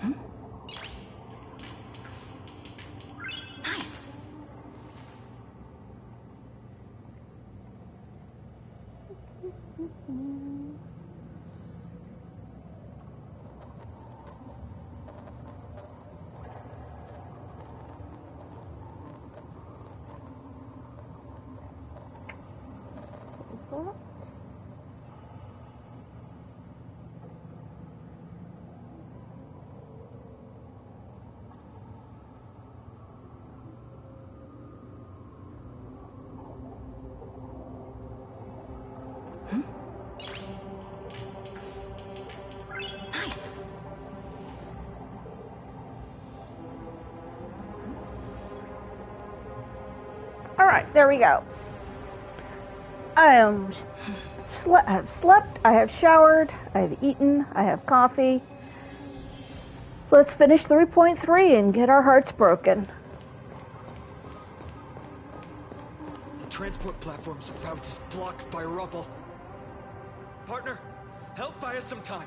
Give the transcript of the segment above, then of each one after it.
Nice. Alright, there we go. I have slept, I have showered, I have eaten, I have coffee. Let's finish 3.3 and get our hearts broken. The transport platform's route is blocked by rubble. Partner, help buy us some time.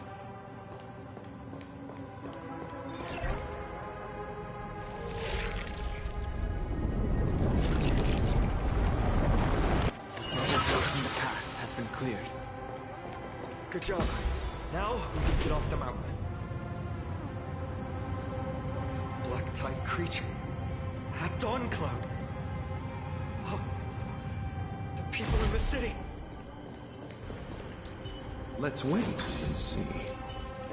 Cleared. Good job. Now we can get off the mountain. Black tide creature. At dawn cloud. Oh, the people in the city. Let's wait and see.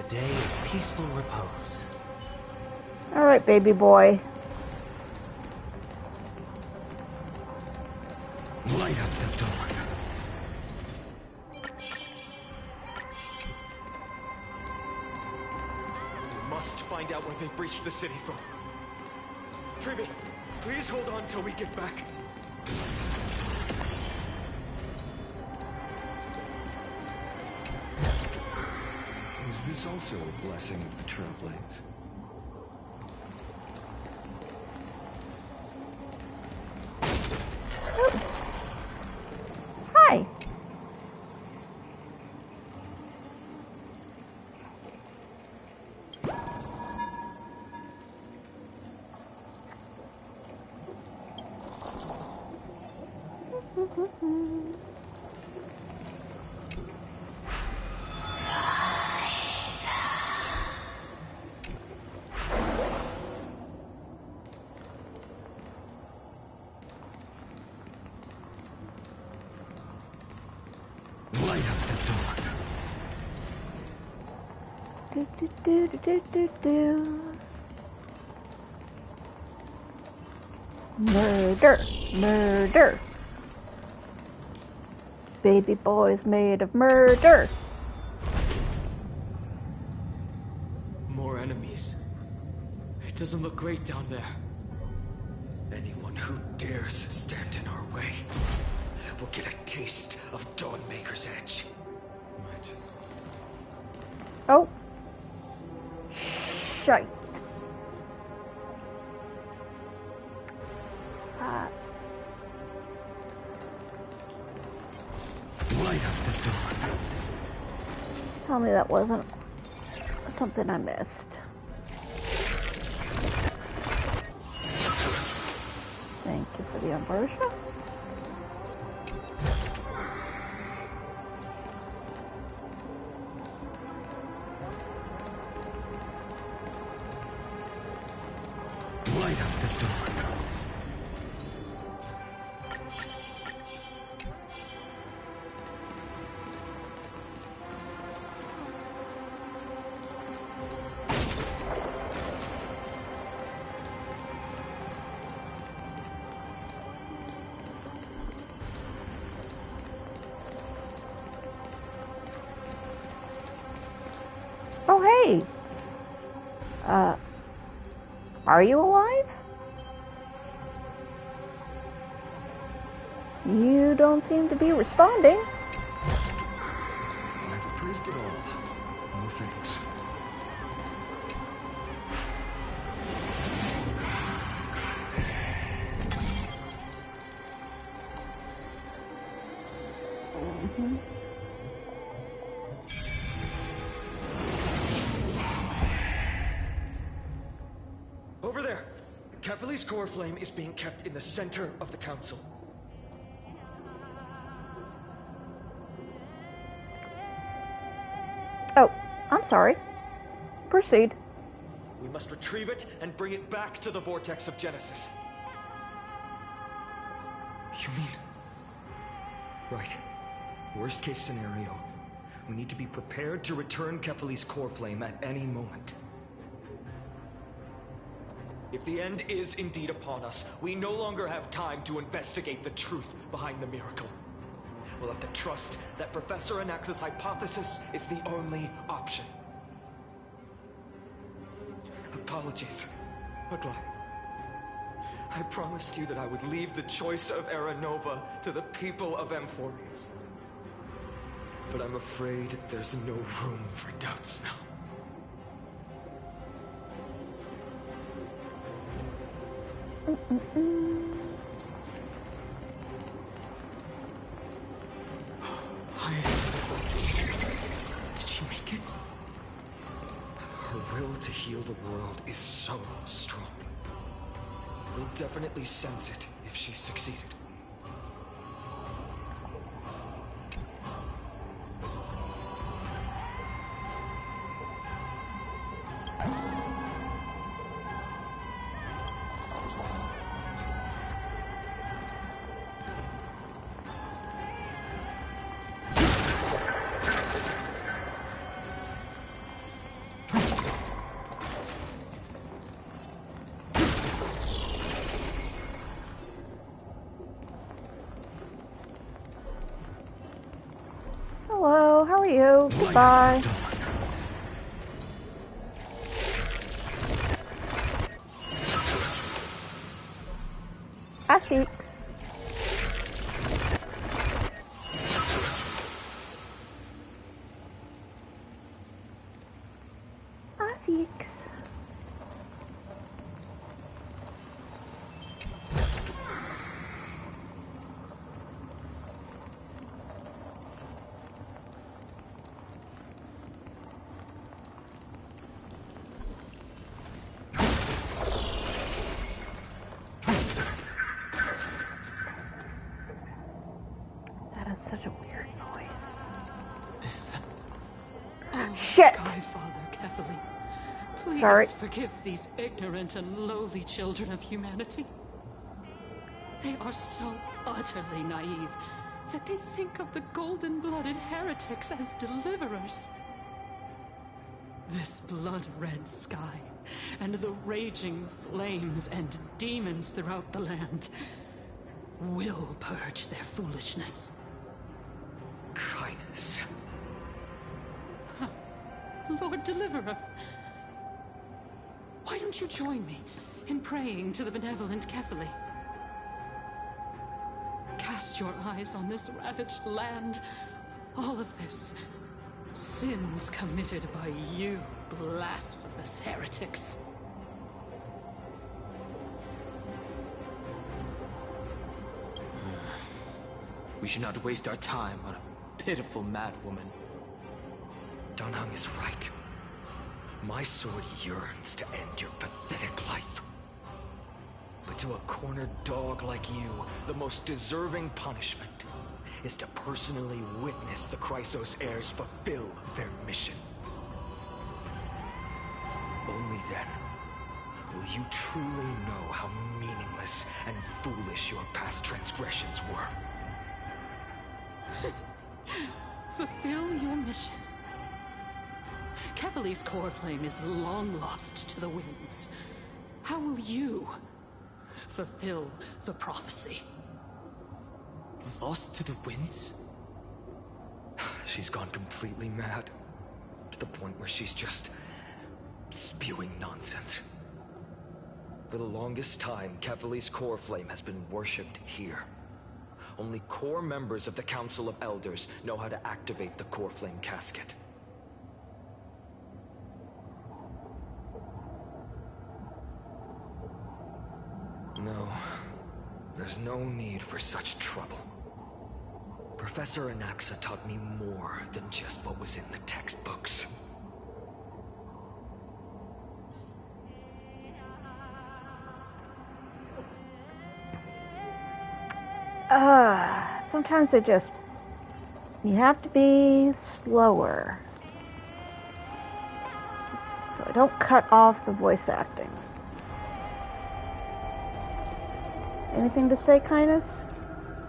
A day of peaceful repose. Alright, baby boy. Light up the dawn. Find out where they breached the city from. Tribby, please hold on till we get back. Is this also a blessing of the Trailblaze? Hi. Light up the dawn. Murder, murder. Baby boy's made of murder. More enemies. It doesn't look great down there. Anyone who dares stand in our way will get a taste of Dawnmaker's edge. Oh. Shite. Light up the dawn. Tell me that wasn't something I missed. Thank you for the ambrosia. Light up the dawn. Oh, hey. Are you alive? You don't seem to be responding. I've praised it all. No thanks. Kephalli's core flame is being kept in the center of the council. Oh, I'm sorry. Proceed. We must retrieve it and bring it back to the vortex of Genesis. You mean? Right. Worst case scenario. We need to be prepared to return Kephalli's core flame at any moment. If the end is indeed upon us, we no longer have time to investigate the truth behind the miracle. We'll have to trust that Professor Anax's hypothesis is the only option. Apologies, Agli. I promised you that I would leave the choice of Era Nova to the people of Amphorians. But I'm afraid there's no room for doubts now. Did she make it? Her will to heal the world is so strong. We'll definitely sense it if she succeeded. Hello, how are you? Goodbye. Asik. Asik. Such a weird noise. Is that... Oh, Shit. Sky Father Kephalli, please Sorry. forgive these ignorant and lowly children of humanity. They are so utterly naive that they think of the golden-blooded heretics as deliverers. This blood-red sky and the raging flames and demons throughout the land will purge their foolishness. Kindness. Lord Deliverer, why don't you join me in praying to the benevolent Kephalli? Cast your eyes on this ravaged land. All of this, sins committed by you, blasphemous heretics. We should not waste our time on a pitiful madwoman. Danhang is right. My sword yearns to end your pathetic life. But to a cornered dog like you, the most deserving punishment is to personally witness the Chrysos heirs fulfill their mission. Only then will you truly know how meaningless and foolish your past transgressions were. Fulfill your mission. Kephalli's core flame is long lost to the winds. How will you fulfill the prophecy? Lost to the winds? She's gone completely mad. To the point where she's just spewing nonsense. For the longest time, Kephalli's core flame has been worshipped here. Only core members of the Council of Elders know how to activate the core flame casket. No, there's no need for such trouble. Professor Anaxa taught me more than just what was in the textbooks. sometimes it just, you have to be slower. So I don't cut off the voice acting. Anything to say, Kindness?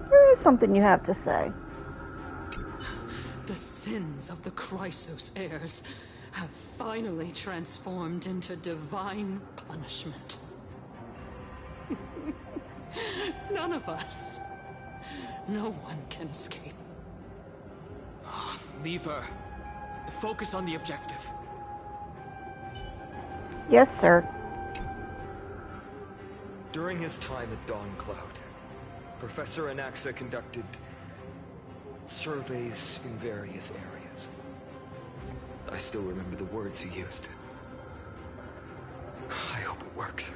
There is something you have to say. The sins of the Chrysos heirs have finally transformed into divine punishment. None of us. No one can escape. Leave her. Focus on the objective. Yes, sir. During his time at Dawn Cloud, Professor Anaxa conducted surveys in various areas. I still remember the words he used. I hope it works.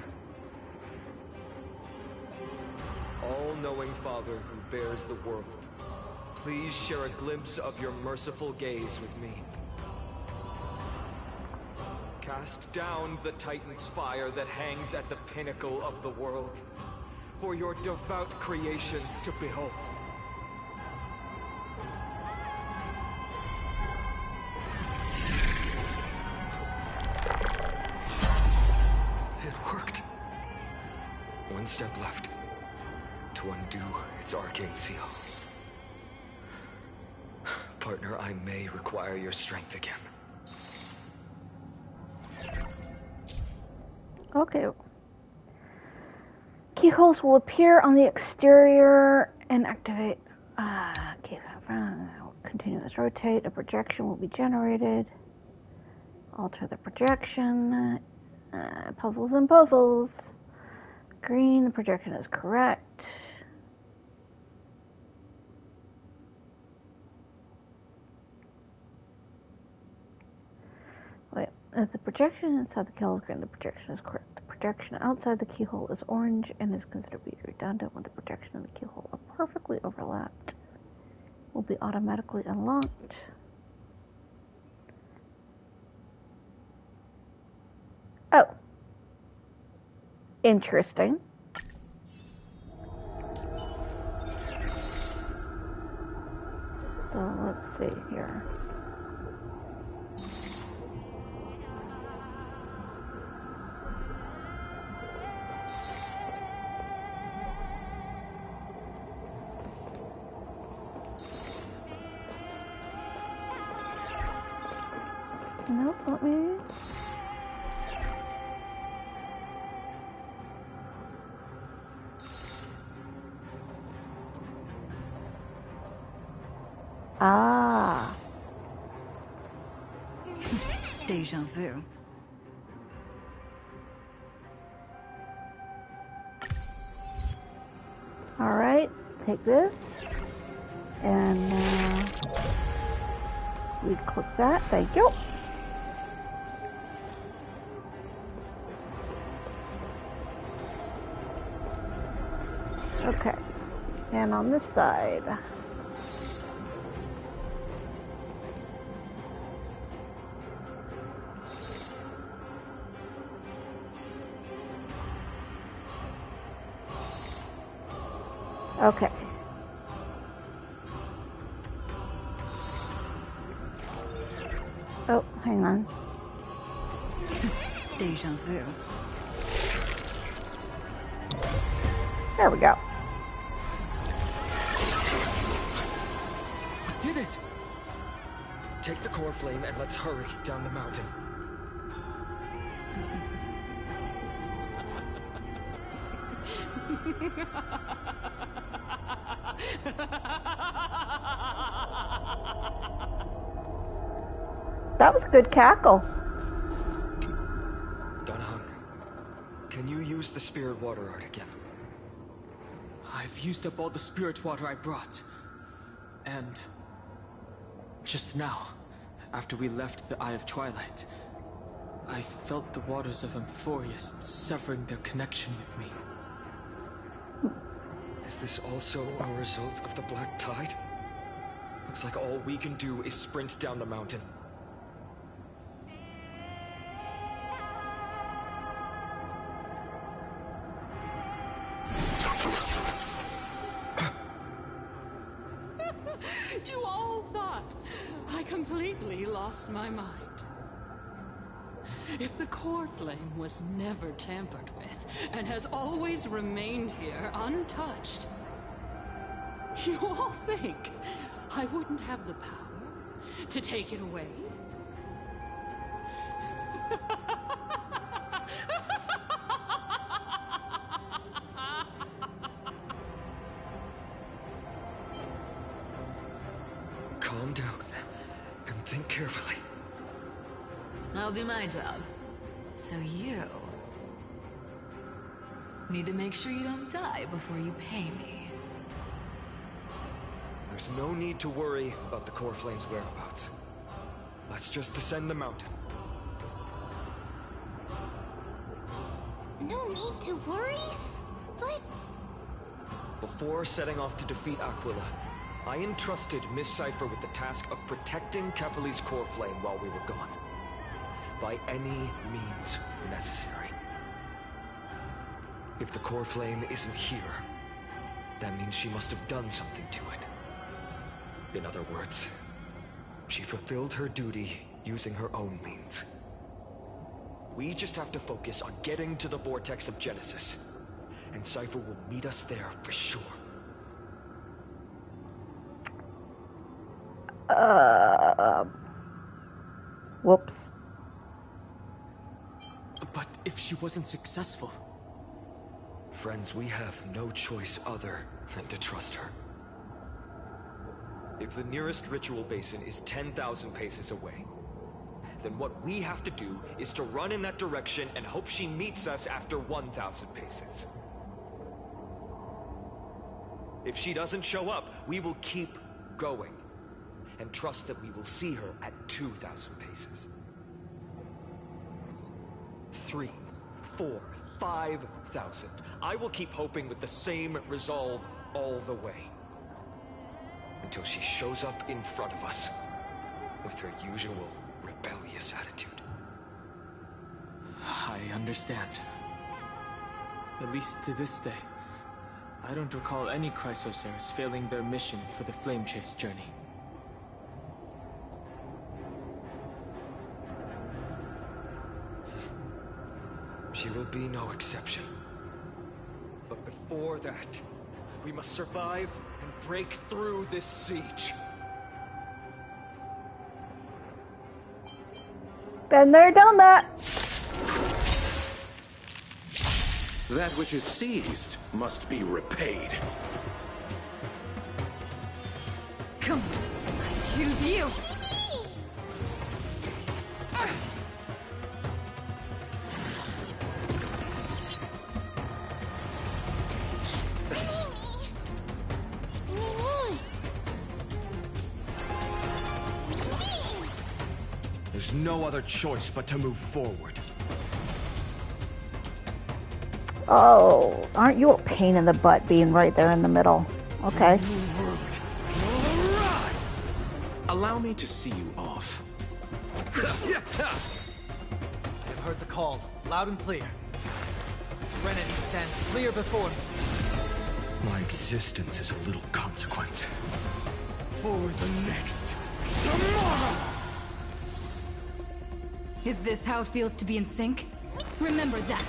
All-knowing Father who bears the world, please share a glimpse of your merciful gaze with me. Cast down the Titan's fire that hangs at the pinnacle of the world, for your devout creations to behold. It worked. One step left to undo its arcane seal. Partner, I may require your strength again. Okay. Keyholes will appear on the exterior and activate. Continuous rotate. A projection will be generated. Alter the projection. Puzzles and puzzles. Green, the projection is correct. Wait, if the projection inside the keyhole is green, the projection is correct. The projection outside the keyhole is orange and is considered to be redundant when the projection and the keyhole are perfectly overlapped. Will be automatically unlocked. Oh. Interesting. So let's see here. Nope, let me... Ah. Deja vu. Alright, take this. And we click that, thank you. Okay, and on this side. Okay. Oh, hang on. Deja vu. There we go. We did it! Take the core flame and let's hurry down the mountain. That was a good cackle. Donahung, can you use the spirit water art again? I've used up all the spirit water I brought. And just now, after we left the Eye of Twilight, I felt the waters of Amphorius severing their connection with me. Is this also a result of the Black Tide? Looks like all we can do is sprint down the mountain. lost my mind. If the core flame was never tampered with, and has always remained here untouched, you all think I wouldn't have the power to take it away? Calm down and think carefully. I'll do my job. So you need to make sure you don't die before you pay me. There's no need to worry about the core flame's whereabouts. Let's just descend the mountain. No need to worry, but... Before setting off to defeat Aquila, I entrusted Miss Cipher with the task of protecting Kefali's core flame while we were gone. By any means necessary. If the core flame isn't here, that means she must have done something to it. In other words, she fulfilled her duty using her own means. We just have to focus on getting to the vortex of Genesis, and Cipher will meet us there for sure. Whoops. But if she wasn't successful... Friends, we have no choice other than to trust her. If the nearest ritual basin is 10,000 paces away, then what we have to do is to run in that direction and hope she meets us after 1,000 paces. If she doesn't show up, we will keep going and trust that we will see her at 2,000 paces. 3, 4, 5,000. I will keep hoping with the same resolve all the way. Until she shows up in front of us with her usual rebellious attitude. I understand. At least to this day, I don't recall any Chrysosaurs failing their mission for the Flame Chase journey. She will be no exception. But before that, we must survive and break through this siege. Been there, done that. That which is seized must be repaid. Come on, I choose you. There's no other choice but to move forward. Oh, aren't you a pain in the butt being right there in the middle? Okay. Allow me to see you off. I've heard the call, loud and clear. Serenity stands clear before me. My existence is of little consequence. For the next tomorrow! Is this how it feels to be in sync? Remember that.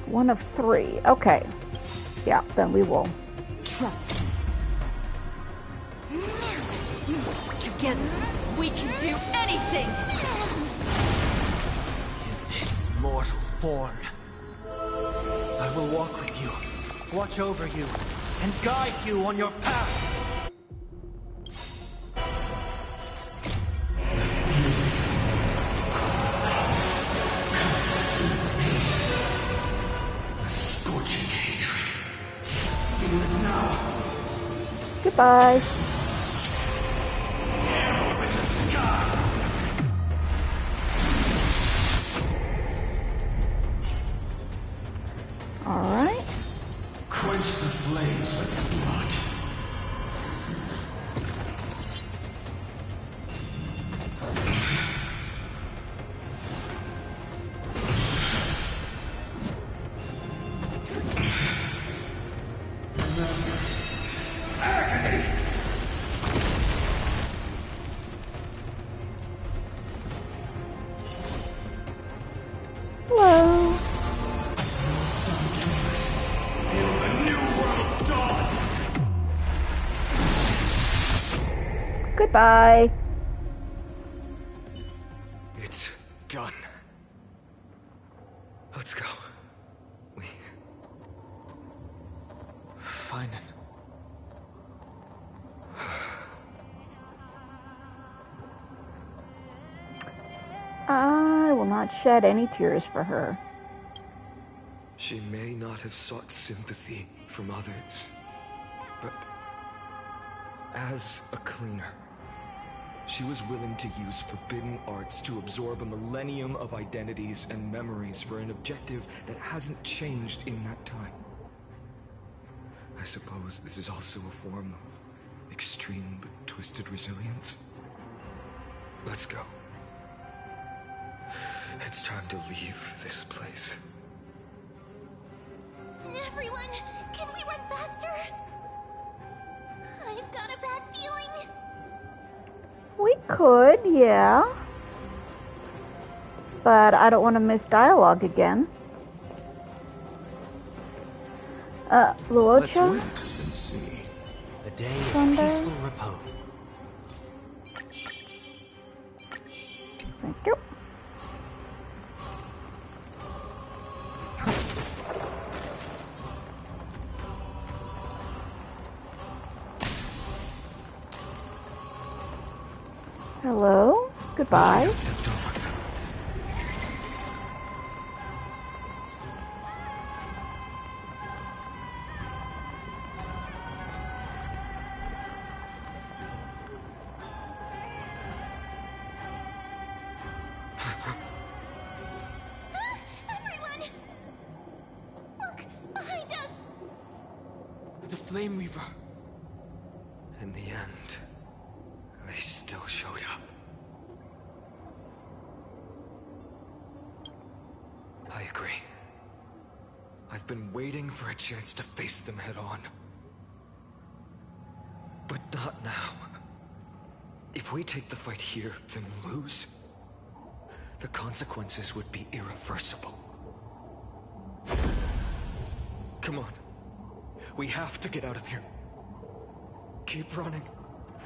One of 3. Okay. Yeah, then we will. Trust me. Together, we can do anything! In this mortal form, I will walk with you, watch over you, and guide you on your path. Goodbye. All right. Quench the flames with blood. Goodbye. It's done. Let's go. We... Fine. I will not shed any tears for her. She may not have sought sympathy from others, but as a cleaner, she was willing to use forbidden arts to absorb a millennium of identities and memories for an objective that hasn't changed in that time. I suppose this is also a form of extreme but twisted resilience. Let's go. It's time to leave this place. Everyone, can we run faster? I've got a bad feeling. We could, yeah. But I don't want to miss dialogue again. Let's Luocha? wait and see. A day of Thunder. peaceful repose. Thank you. Hello? Goodbye. Everyone! Look, behind us! The Flame Weaver. In the end, they still showed up. I agree. I've been waiting for a chance to face them head on. But not now. If we take the fight here, then lose, the consequences would be irreversible. Come on. We have to get out of here. Keep running,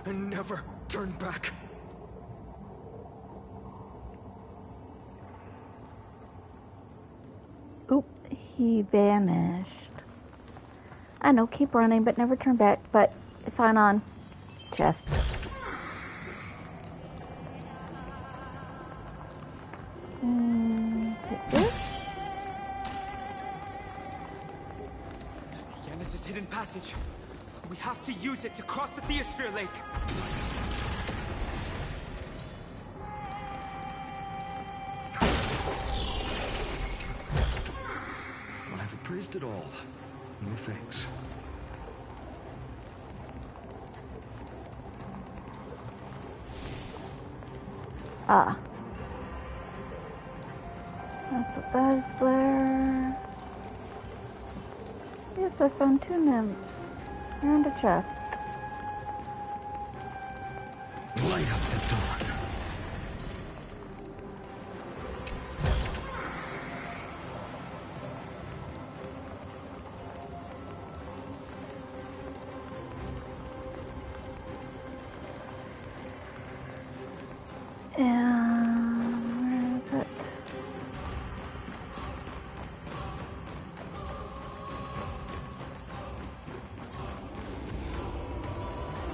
and never turn back. Oop, he vanished. I know, keep running, but never turn back, but sign on. Chest. Take this. Yanis' hidden passage. We have to use it to cross the Theosphere Lake. I've appraised it all. No thanks. Ah. That's what that is there. Yes, I found 2 nymphs. And a chest. Light up the dawn. And where is it?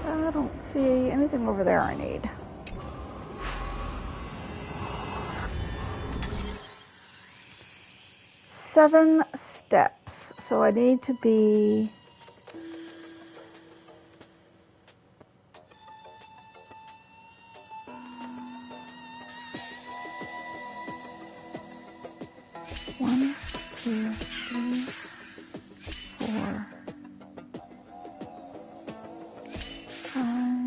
I don't see anything over there I need. Seven steps. So I need to be... One, two, three, 4, 5.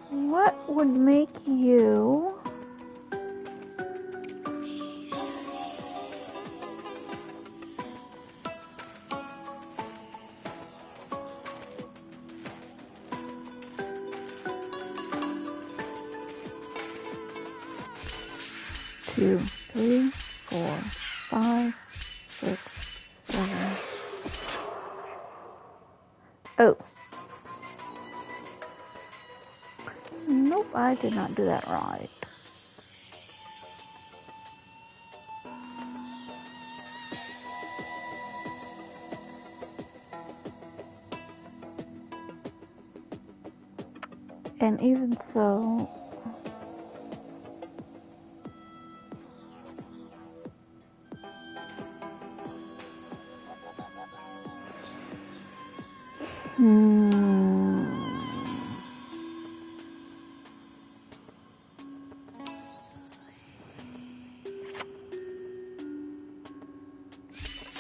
What would make you 2, 3, 4, 5, 6, 7. Oh. Nope, I did not do that right. And even so,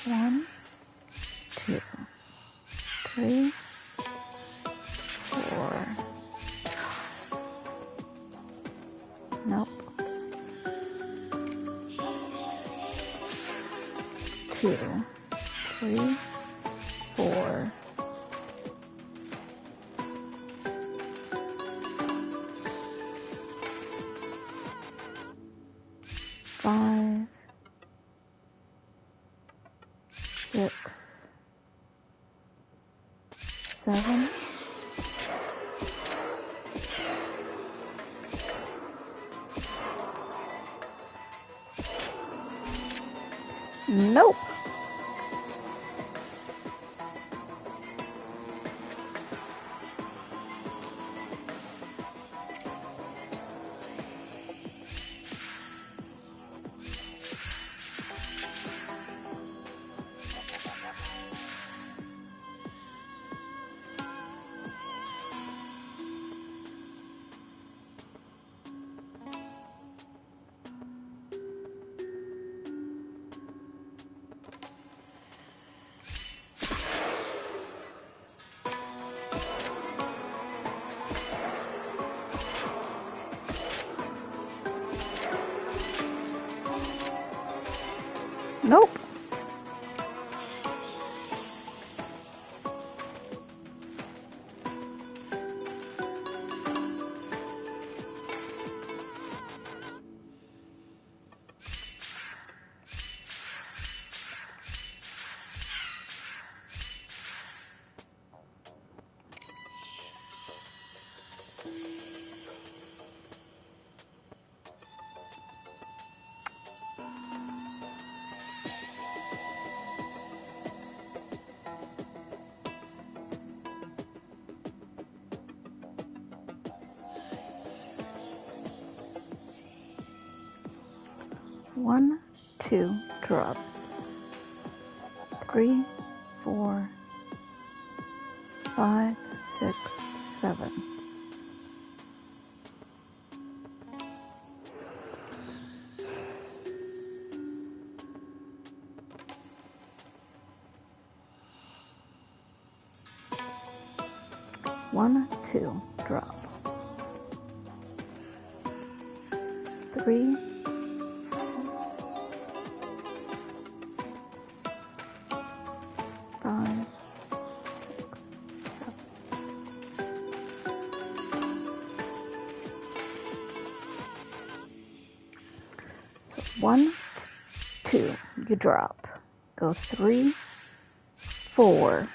One, 2, 3, 4. Nope. 2, 3, 4. 5, 6, 7. Nope. Nope. One, 2, drop. 3, 4, 5, 6, 7. One, 2, drop. 3, 5, 1, 2, you drop. Go 3, 4.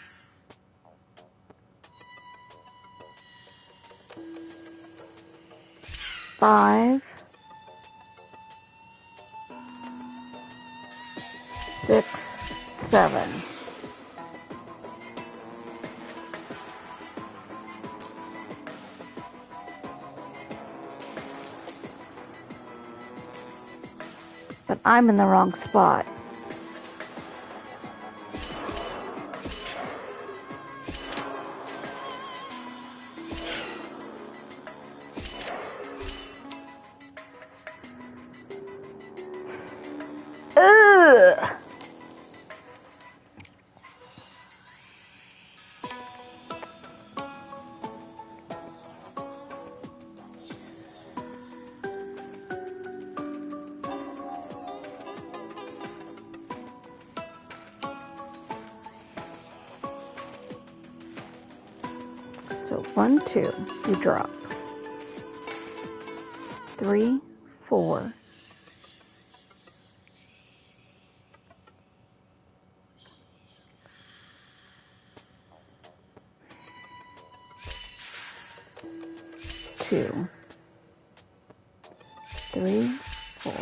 5, 6, 7. But I'm in the wrong spot. Ugh. So 1, 2, you drop. 3, 4, 2, 3, 4.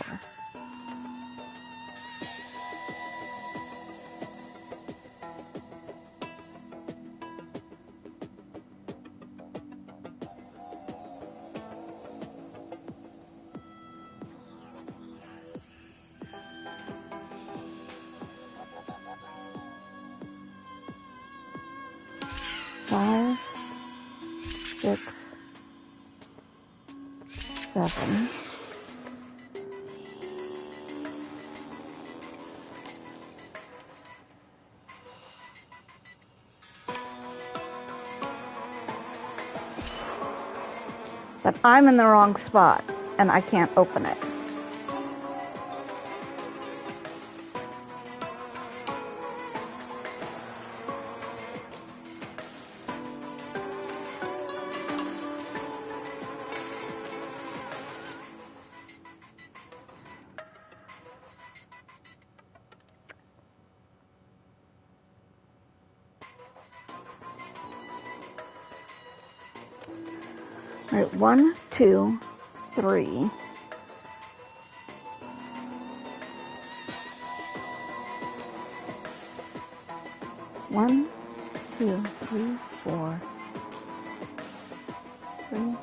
Five, 6, 7. But I'm in the wrong spot, and I can't open it. All right, 1, 2, 3. One, 2, 3, 4, 3.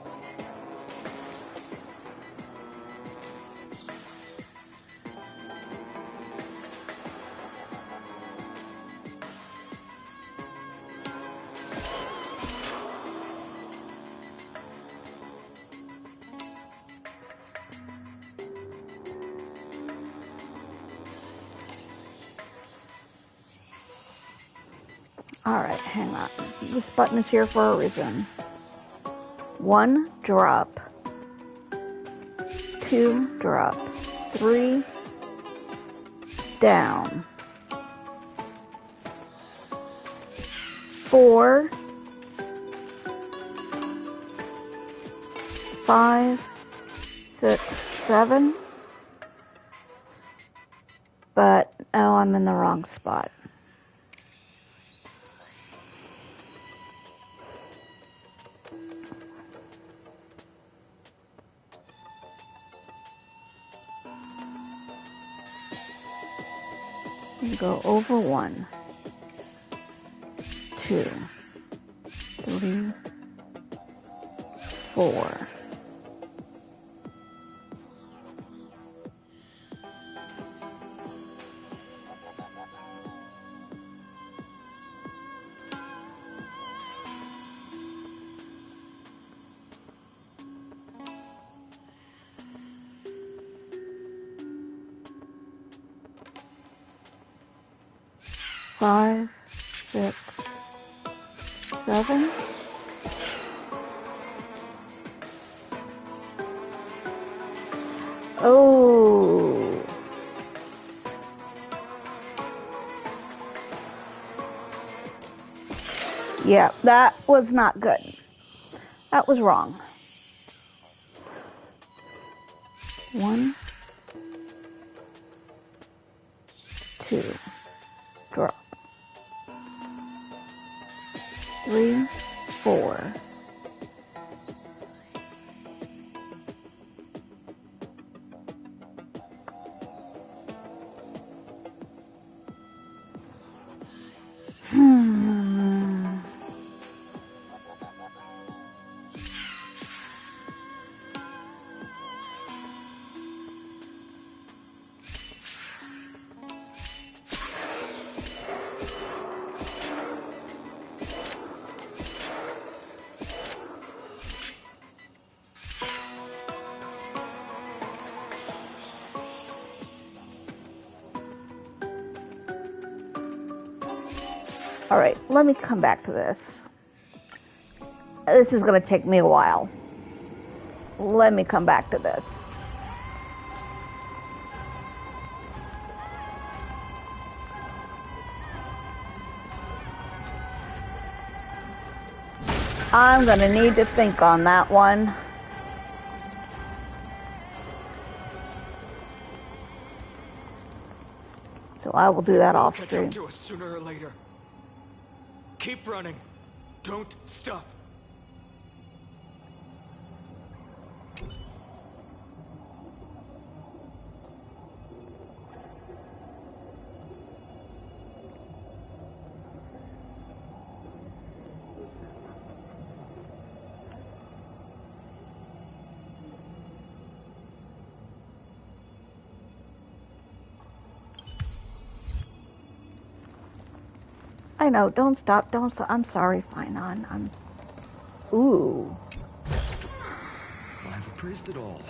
Alright, hang on. This button is here for a reason. 1, drop. 2, drop. 3, down. 4, 5, 6, 7. But, oh, I'm in the wrong spot. Go over 1, 2, 3, 4. Five, 6, 7. Oh. Yeah, that was not good. That was wrong. 1, 2, drop. 3, 4. All right, let me come back to this. This is going to take me a while. Let me come back to this. I'm going to need to think on that one. So I will do that off stream. Catch up to us sooner or later. Keep running. Don't stop. I know, don't stop, don't stop. I'm sorry, fine, I'm... Ooh. I've appraised it all.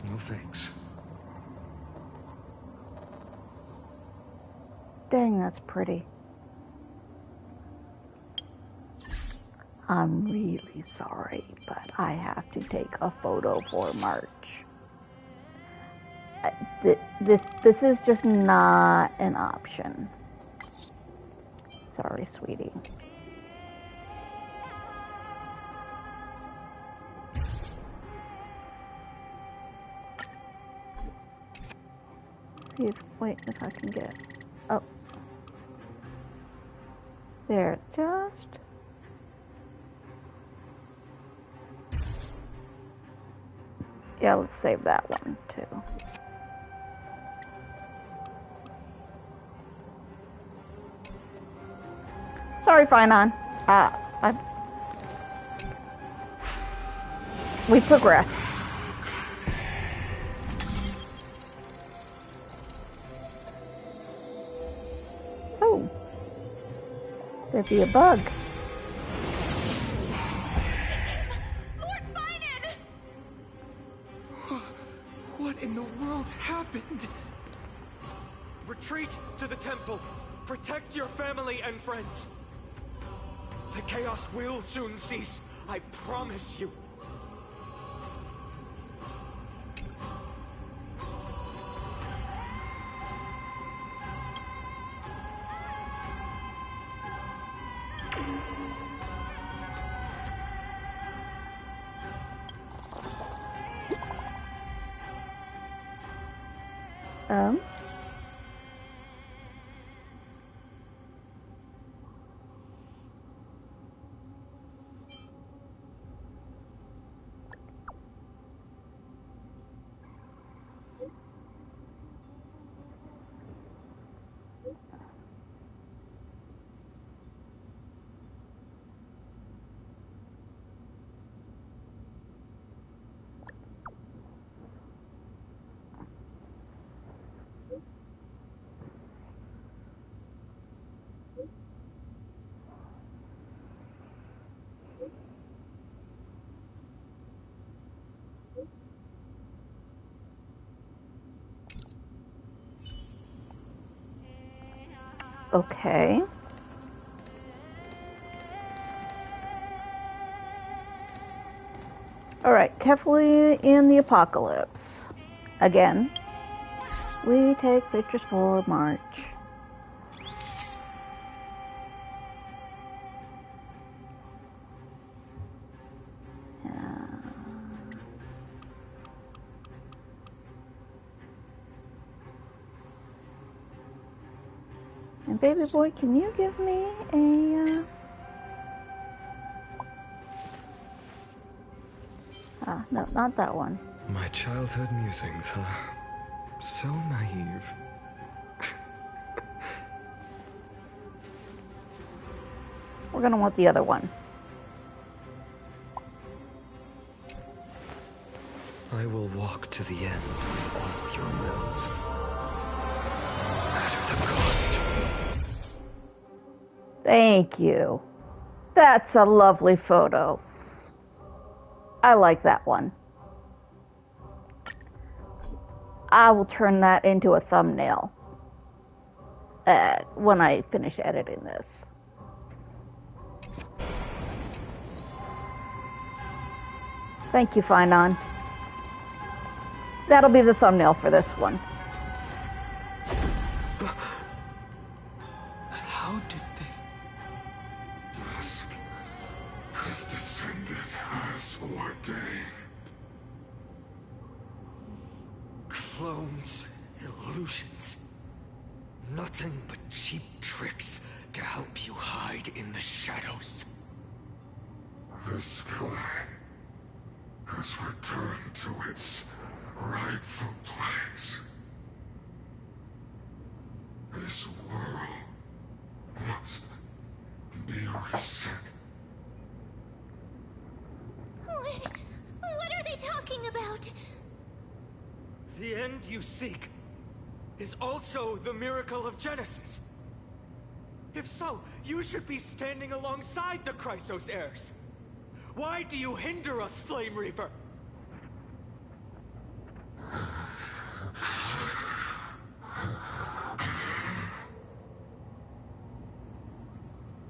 No thanks. Dang, that's pretty. I'm really sorry, but I have to take a photo for March. This is just not an option. Sorry, sweetie. See if, wait, if I can get, oh. There, just. Yeah, let's save that one too. Sorry, Finon. We progress. Oh, there'd be a bug. Lord Finan! What in the world happened? Retreat to the temple. Protect your family and friends. The chaos will soon cease. I promise you. Okay. Alright, carefully in the apocalypse. Again. We take pictures for March. And baby boy, can you give me a... no, not that one. My childhood musings, huh? So naive. We're gonna want the other one. I will walk to the end of all your wills. No matter the cost. Thank you. That's a lovely photo. I like that one. I will turn that into a thumbnail when I finish editing this. Thank you, Finon. That'll be the thumbnail for this one. How did they? Dusk has descended as ordained. Clones, illusions. Nothing but cheap tricks to help you hide in the shadows. The sky has returned to its rightful place. This world must be reset. What are they talking about? The end you seek is also the miracle of Genesis. If so, you should be standing alongside the Chrysos heirs. Why do you hinder us, Flame Reaver?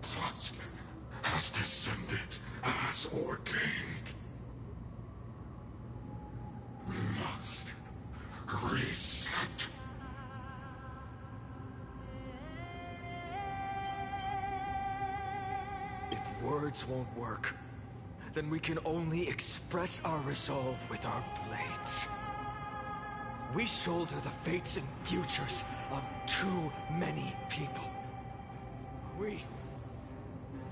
Tusk has descended as ordained. We must reset. If words won't work, then we can only express our resolve with our blades. We shoulder the fates and futures of too many people. We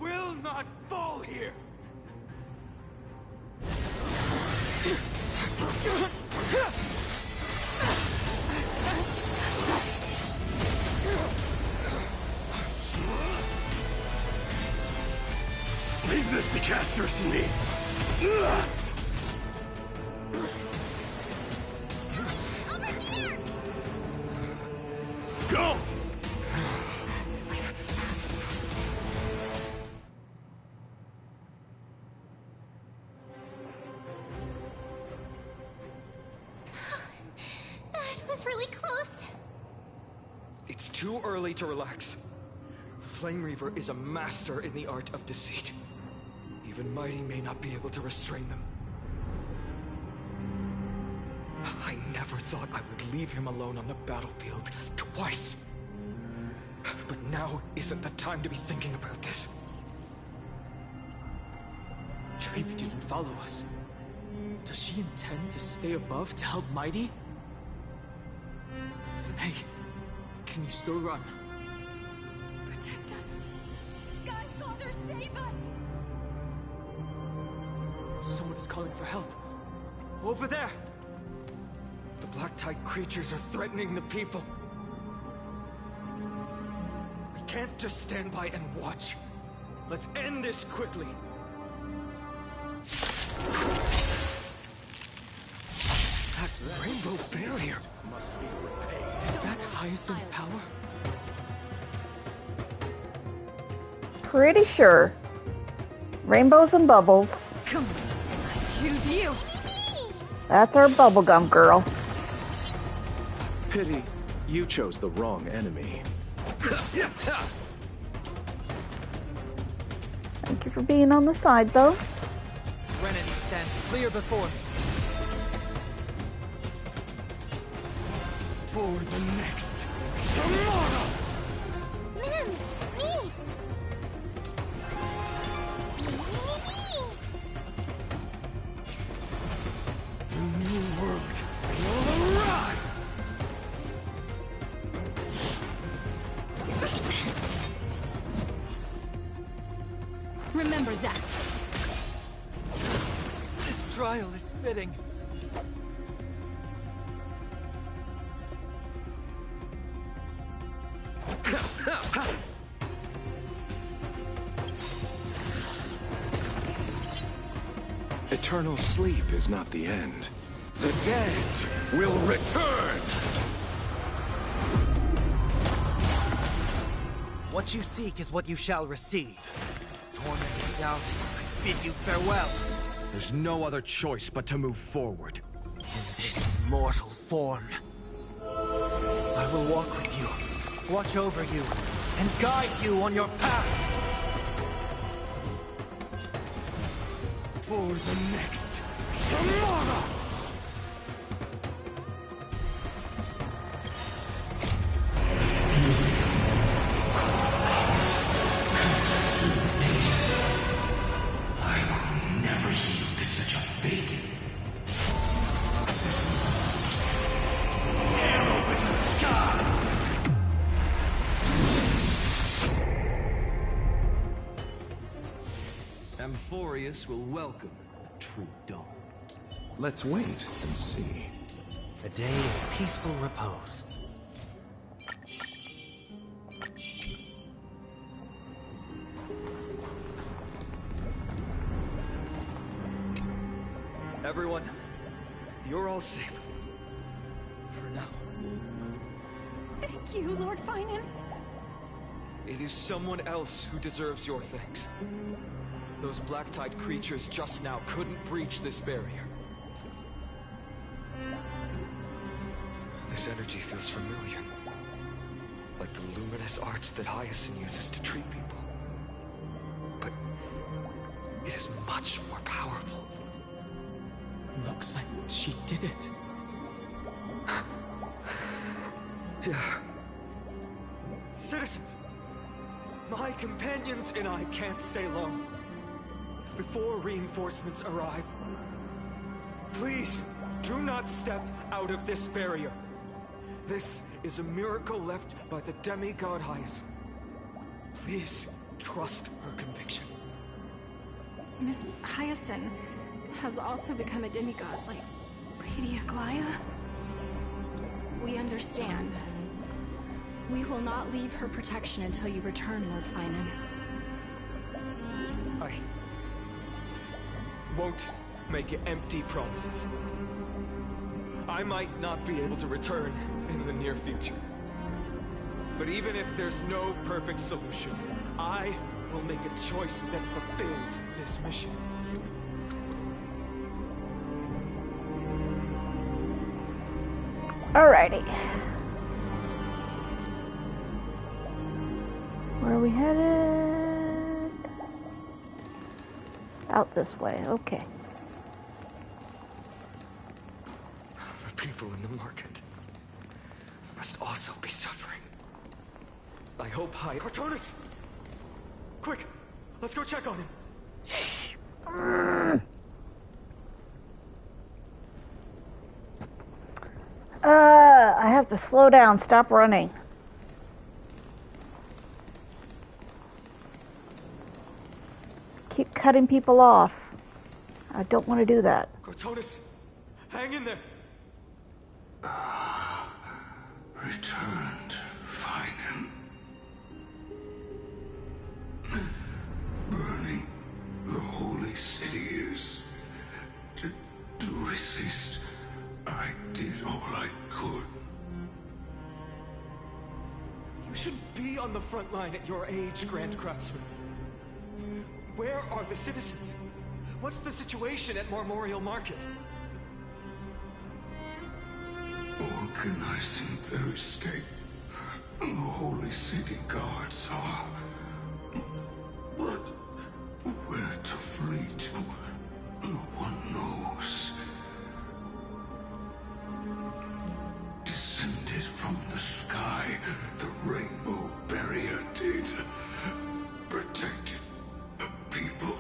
will not fall here! Leave this to casters and me. Over here! Go! That was really close. It's too early to relax. The Flame Reaver is a master in the art of deceit. Even Mighty may not be able to restrain them. I never thought I would leave him alone on the battlefield twice. But now isn't the time to be thinking about this. Tree didn't follow us. Does she intend to stay above to help Mighty? Hey, can you still run? Protect us. Sky Father, save us! Someone is calling for help. Over there! The Black Tide creatures are threatening the people. We can't just stand by and watch. Let's end this quickly. That rainbow barrier Must be repaid. Is that Hyacinth power? Pretty sure. Rainbows and bubbles. Come on, I choose you. That's our bubblegum girl. Pity, you chose the wrong enemy. Thank you for being on the side, though. Serenity stands clear before me. For the next tomorrow! Mim! Me! Me! The new world will arrive! Remember that. This trial is fitting. Eternal sleep is not the end. The dead will return! What you seek is what you shall receive. Torment and doubt, I bid you farewell. There's no other choice but to move forward. In this mortal form, I will walk with you, watch over you, and guide you on your path. For the next tomorrow! Amphorius will welcome the true dawn. Let's wait and see. A day of peaceful repose. Everyone, you're all safe. For now. Thank you, Lord Finan. It is someone else who deserves your thanks. Those black-tide creatures just now couldn't breach this barrier. This energy feels familiar. Like the luminous arts that Hyacinth uses to treat people. But it is much more powerful. Looks like she did it. Yeah. Citizens! My companions and I can't stay long. Before reinforcements arrive, please do not step out of this barrier. This is a miracle left by the demigod Hyacinth. Please trust her conviction. Miss Hyacinth has also become a demigod, like Lady Aglaya. We understand. We will not leave her protection until you return, Lord Finan. I won't make empty promises. I might not be able to return in the near future. But even if there's no perfect solution, I will make a choice that fulfills this mission. Alrighty. Where are we headed? Out this way, okay. The people in the market must also be suffering. I hope Cartonis! Quick! Let's go check on him! I have to slow down, stop running. Keep cutting people off. I don't want to do that. Cartonis! Hang in there! Returned, Finan. Burning the holy city is to resist. I did all I could. You shouldn't be on the front line at your age, Grand Craftsman. Where are the citizens? What's the situation at Memorial Market? Organizing their escape. The holy city guards are. But where to flee to, no one knows. Descended from the sky, the rainbow barrier did. Protected the people,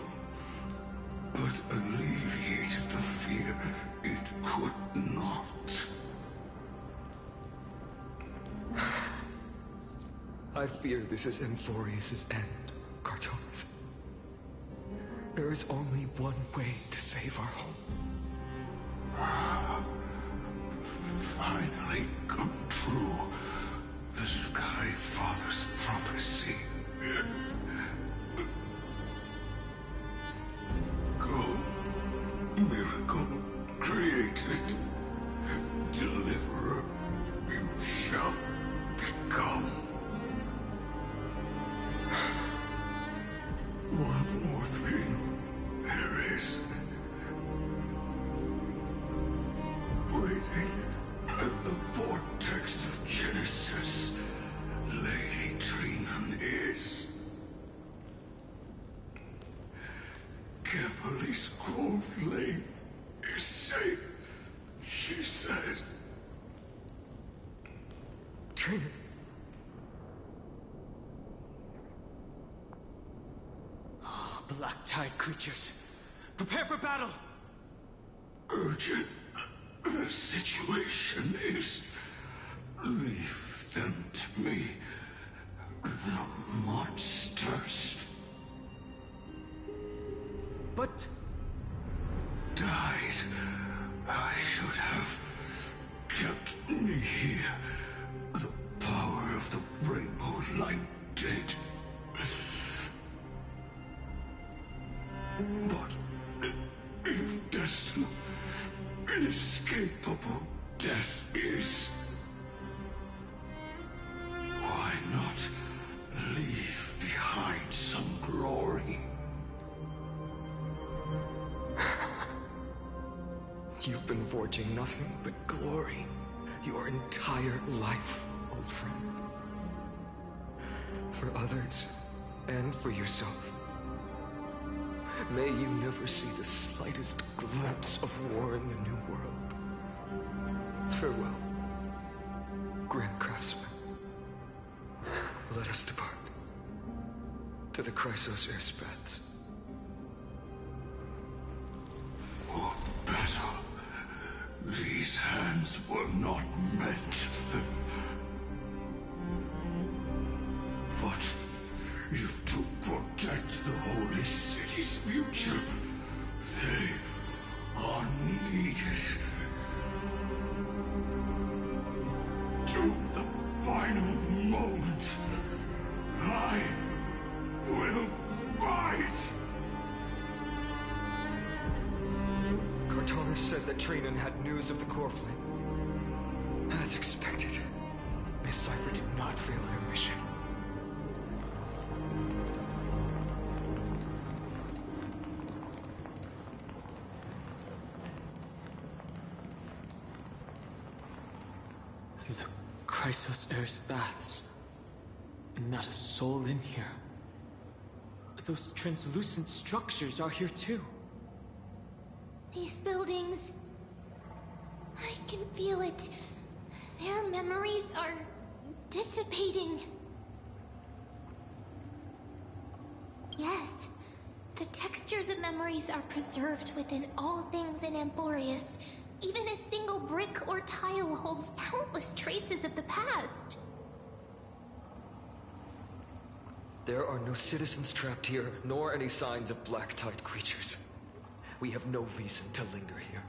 but alleviated the fear it could not. I fear this is Emphorius' end, Cartonis. There is only one way to save our home. Finally come true. The Sky Father's prophecy. Go, miracle created. Deliverer, you shall become. One more thing there is. Waiting at the vortex of Genesis, Lady Trinan is. Carefully's cold flame is safe, she said. Trinan. Black tide creatures. Prepare for battle! Urgent. The situation is. Leave them to me. The monsters. But... died. I should have kept me here. The power of the rainbow light did. But if destined, inescapable death is, why not leave forging nothing but glory your entire life, old friend. For others, and for yourself. May you never see the slightest glimpse of war in the New World. Farewell, Grand Craftsman. Let us depart to the Chrysos Airspaths. For battle, these hands were not meant. But if to protect the Holy City's future, they are needed. To the final moment, I will fight! Cortana said that Trinan had news of the core flame. As expected, Miss Cipher did not fail her mission. The Chrysos Airspaths. Not a soul in here. Those translucent structures are here too. These buildings... I can feel it. Their memories are dissipating. Yes, the textures of memories are preserved within all things in Amphorius. Even a single brick or tile holds countless traces of the past. There are no citizens trapped here, nor any signs of black-tide creatures. We have no reason to linger here.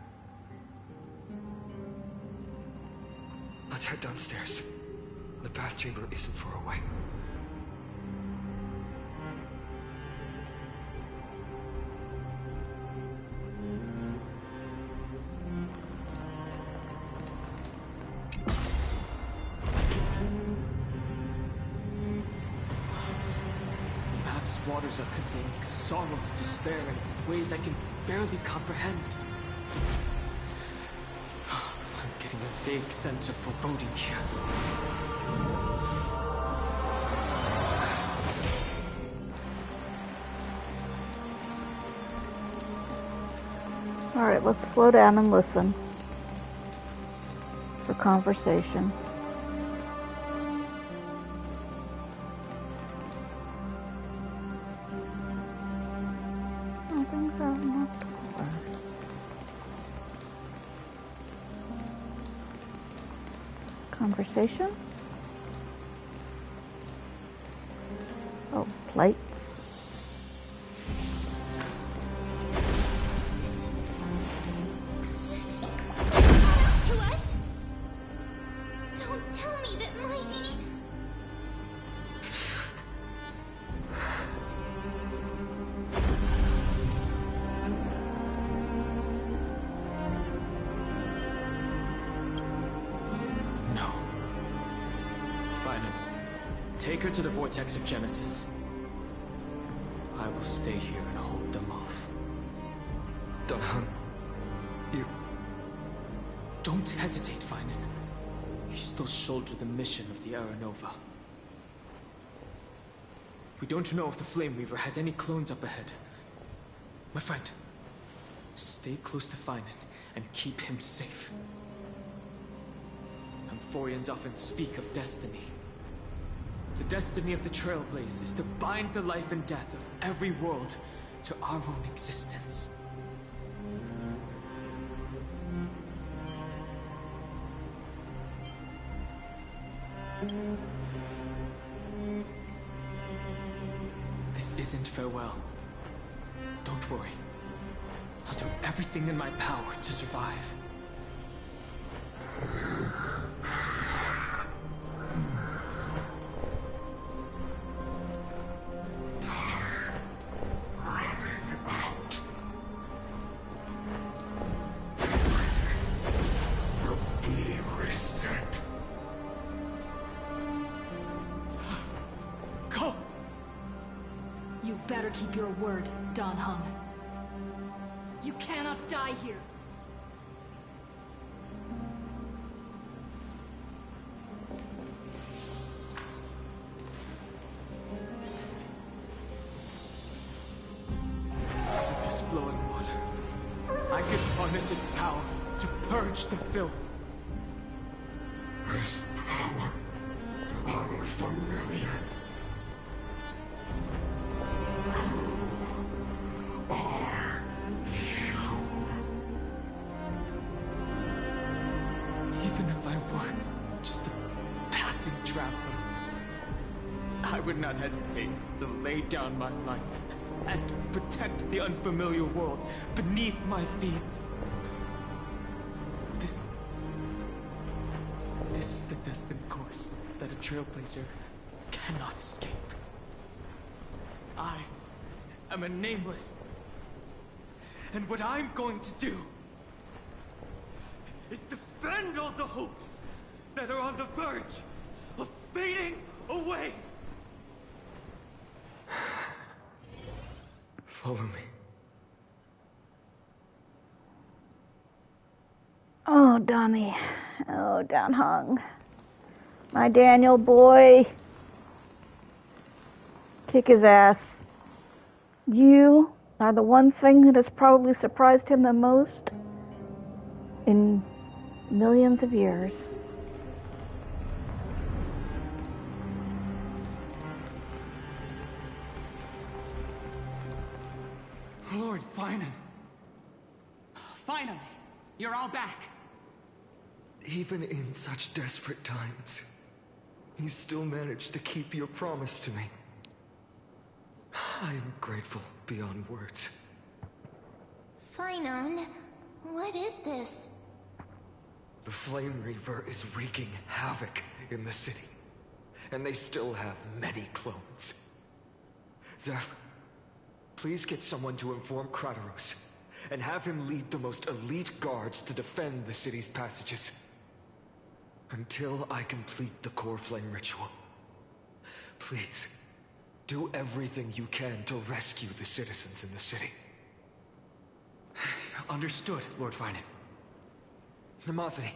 Let's head downstairs. The bath chamber isn't far away. Waters are conveying sorrow and despair in ways I can barely comprehend. I'm getting a vague sense of foreboding here. Alright, let's slow down and listen for conversation. Conversation? Oh, plates. To us? Don't tell me that Mighty... Take her to the Vortex of Genesis. I will stay here and hold them off. Dan Heng, you... Don't hesitate, Finan. You still shoulder the mission of the Aranova. We don't know if the Flame Weaver has any clones up ahead. My friend, stay close to Finan and keep him safe. Amphorians often speak of destiny. The destiny of the Trailblaze is to bind the life and death of every world to our own existence. This isn't farewell. Don't worry. I'll do everything in my power to survive. Keep your word, Dan Heng. You cannot die here. purge the filth. This power, unfamiliar. Who are you? Even if I were just a passing traveler, I would not hesitate to lay down my life and protect the unfamiliar world beneath my feet. This is the destined course that a Trailblazer cannot escape. I am a nameless, and what I'm going to do is defend all the hopes that are on the verge of fading away. Follow me. Oh, Donnie. Oh, Dan Hung. My Daniel boy. Kick his ass. You are the one thing that has probably surprised him the most in millions of years. Lord Finan. Finally, you're all back. Even in such desperate times, you still managed to keep your promise to me. I am grateful beyond words. Finan, what is this? The Flame Reaver is wreaking havoc in the city, and they still have many clones. Zeph, please get someone to inform Kratos, and have him lead the most elite guards to defend the city's passages. Until I complete the core flame ritual. Please, do everything you can to rescue the citizens in the city. Understood, Lord Finan. Nemazini,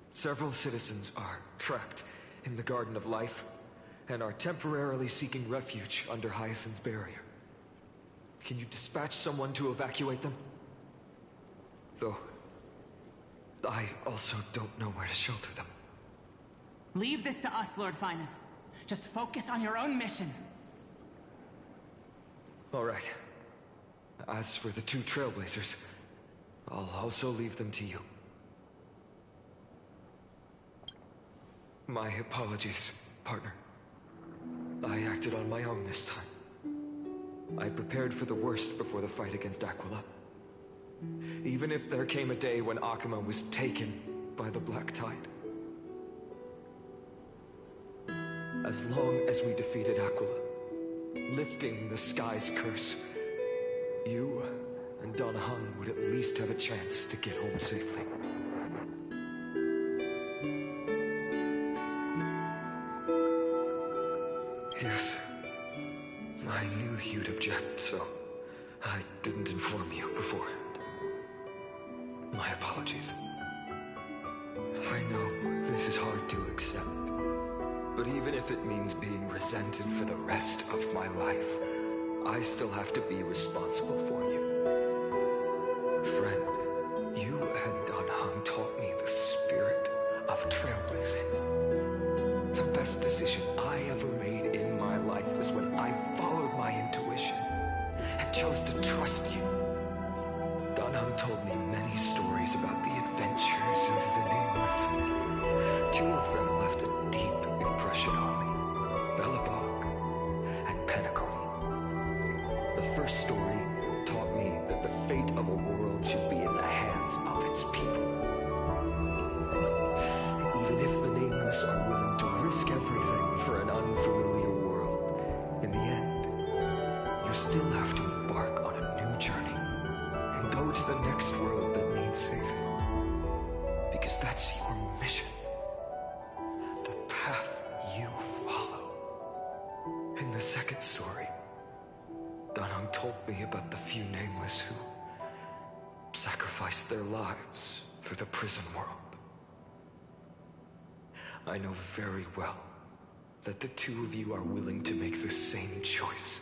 several citizens are trapped in the Garden of Life, and are temporarily seeking refuge under Hyacinth's barrier. Can you dispatch someone to evacuate them? Though, I also don't know where to shelter them. Leave this to us, Lord Finan. Just focus on your own mission. All right. As for the two Trailblazers, I'll also leave them to you. My apologies, partner. I acted on my own this time. I prepared for the worst before the fight against Aquila. Even if there came a day when Akuma was taken by the Black Tide. As long as we defeated Aquila, lifting the sky's curse, you and Don Hung would at least have a chance to get home safely. Yes, I knew you'd object, so I didn't inform you beforehand. My apologies. I know this is hard to accept, but even if it means being resented for the rest of my life, I still have to be responsible for you. Friend, you and Don Hung taught me the spirit of trailblazing. The best decision I ever made in my life is when I followed my intuition and chose to trust you. Don Hung told me many stories about the adventures of the Nameless. Two of them left a deep impression on me, Bellabog and Penacony. The first story taught me that the fate of a world should be in the hands of its people. Even if the Nameless are willing to risk everything for an unfamiliar world, in the end, you still have to embark on a new journey and go to the next world that needs saving. Because that's your mission. The path you follow. In the second story, Don Hung told me about the few Nameless who sacrificed their lives for the prison world. I know very well that the two of you are willing to make the same choice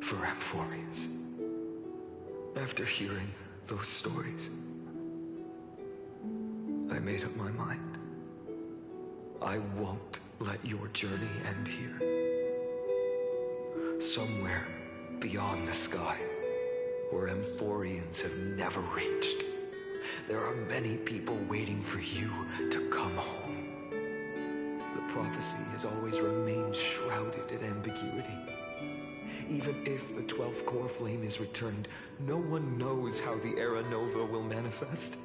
for Amphorius. After hearing those stories, I made up my mind. I won't let your journey end here. Somewhere beyond the sky, where Amphorians have never reached, there are many people waiting for you to come home. The prophecy has always remained shrouded in ambiguity. Even if the 12th core flame is returned, no one knows how the Era Nova will manifest.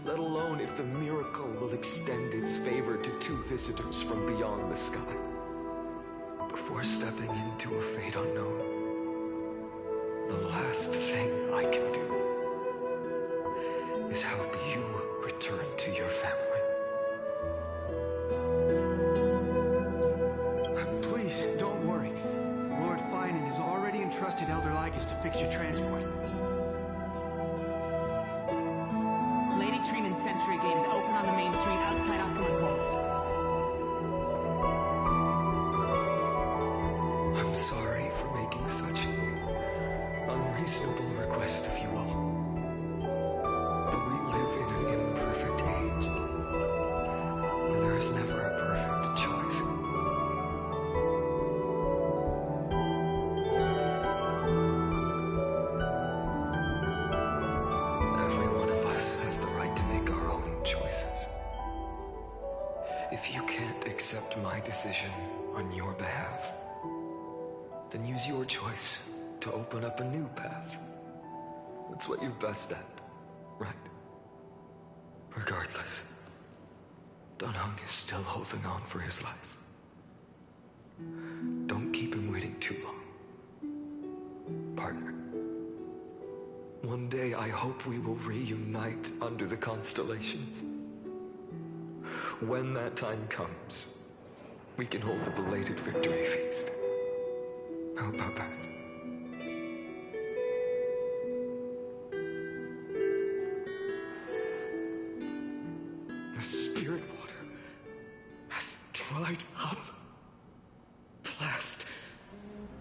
Let alone if the miracle will extend its favor to 2 visitors from beyond the sky. Before stepping into a fate unknown, the last thing I can do is help you return to your family. Please, don't worry. Lord Finan has already entrusted Elder Lycus to fix your transport. Lady Trinan's Sentry Gate is open on the main street outside Alchemist's walls. I'm sorry for making such an unreasonable request of you all. But we live in an imperfect age, where there is never a perfect choice. Every one of us has the right to make our own choices. If you can't accept my decision on your behalf, then use your choice to open up a new path. That's what you're best at, right? Regardless, Dunhung is still holding on for his life. Don't keep him waiting too long. Partner, one day I hope we will reunite under the constellations. When that time comes, we can hold a belated victory feast. How about that? The spirit water has dried up. Blast.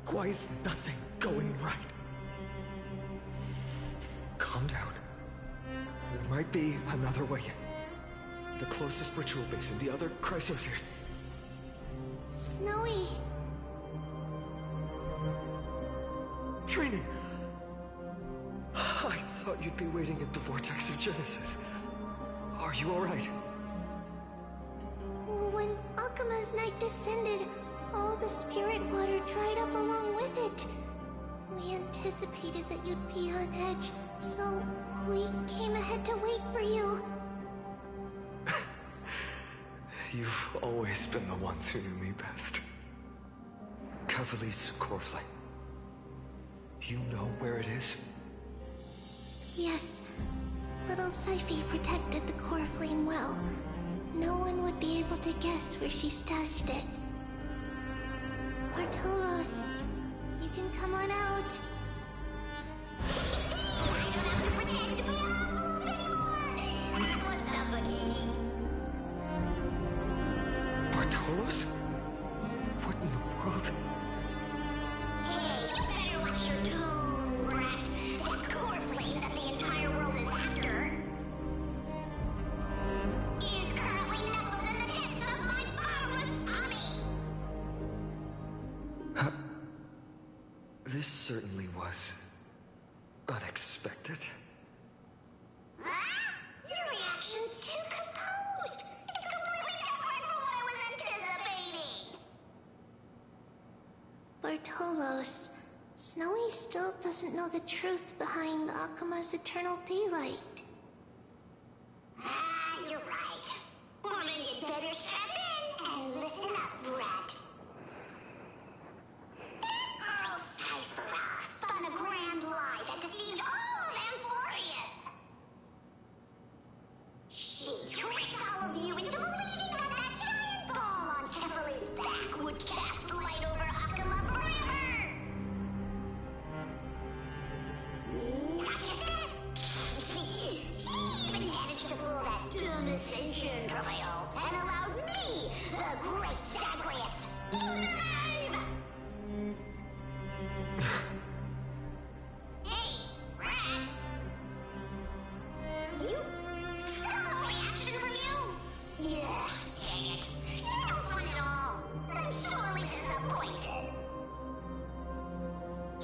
Why is nothing going right? Calm down. There might be another way in. The closest ritual basin, the other Chrysospheres. Snowy. Training! I thought you'd be waiting at the Vortex of Genesis. Are you alright? When Akama's night descended, all the spirit water dried up along with it. We anticipated that you'd be on edge, so we came ahead to wait for you. You've always been the ones who knew me best. Cavali's core flame. You know where it is? Yes. Little Syphie protected the core flame well. No one would be able to guess where she stashed it. Bartolos, you can come on out. I don't have to pretend to be all anymore! That was suffocating. Bartolos? What in the world? Hey, you better watch your tone, brat. That core flame that the entire world is after is currently nestled in the depths of my powerless tummy. This certainly was unexpected. Huh? Your reaction's too composed. It's completely different from what I was anticipating. Bartolos, Snowy still doesn't know the truth behind Akama's eternal daylight. You're right. Well, then you'd better strap in and listen up, brat. That girl Cyphera spun a grand lie that deceived all of Amphorius. She tricked all of you into believing that that giant ball on Kefali's back would cast light over Akama forever. Not just that.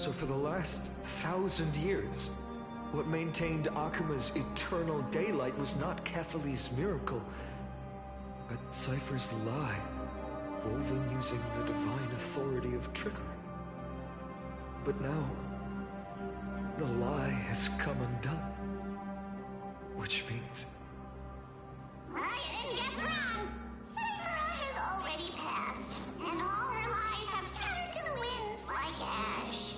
So for the last 1,000 years, what maintained Akuma's eternal daylight was not Kefali's miracle, but Cypher's lie, woven using the divine authority of trickery. But now, the lie has come undone. Which means... I didn't guess wrong! Cypher has already passed, and all her lies have scattered to the winds like ash.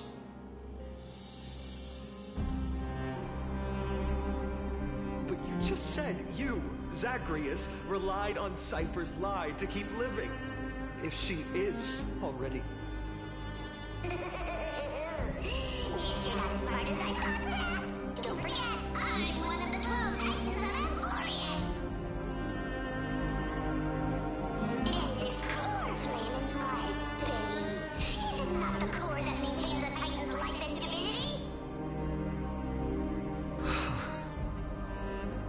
But you just said you, Zagreus, relied on Cypher's lie to keep living. If she is already... Guess you're not as smart as I thought, Brad. Don't forget, I'm one of the 12 Titans of Emporius. And this core flame in my belly, is it not the core that maintains a Titan's life and divinity?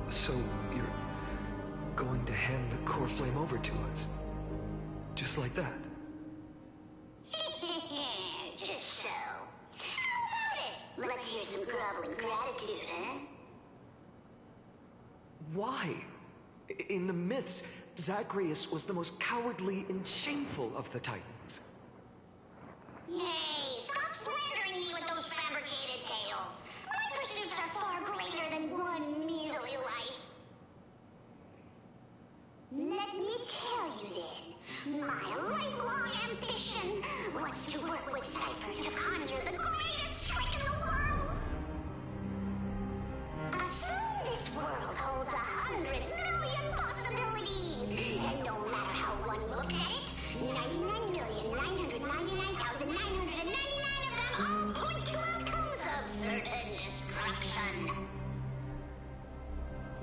So, you're going to hand the core flame over to us? Just like that? Just so. How about it? Let's hear some groveling gratitude, huh? Why? In the myths, Zagreus was the most cowardly and shameful of the Titans. Hey, stop slandering me with those fabricated tales. My pursuits are far greater than one measly life. Let me tell you then, my lifelong ambition was to work with Cypher to conjure the greatest trick in the world. Assume this world holds 100 million possibilities, and no matter how one looks at it, 99,999,999 of them all point to outcomes of certain destruction.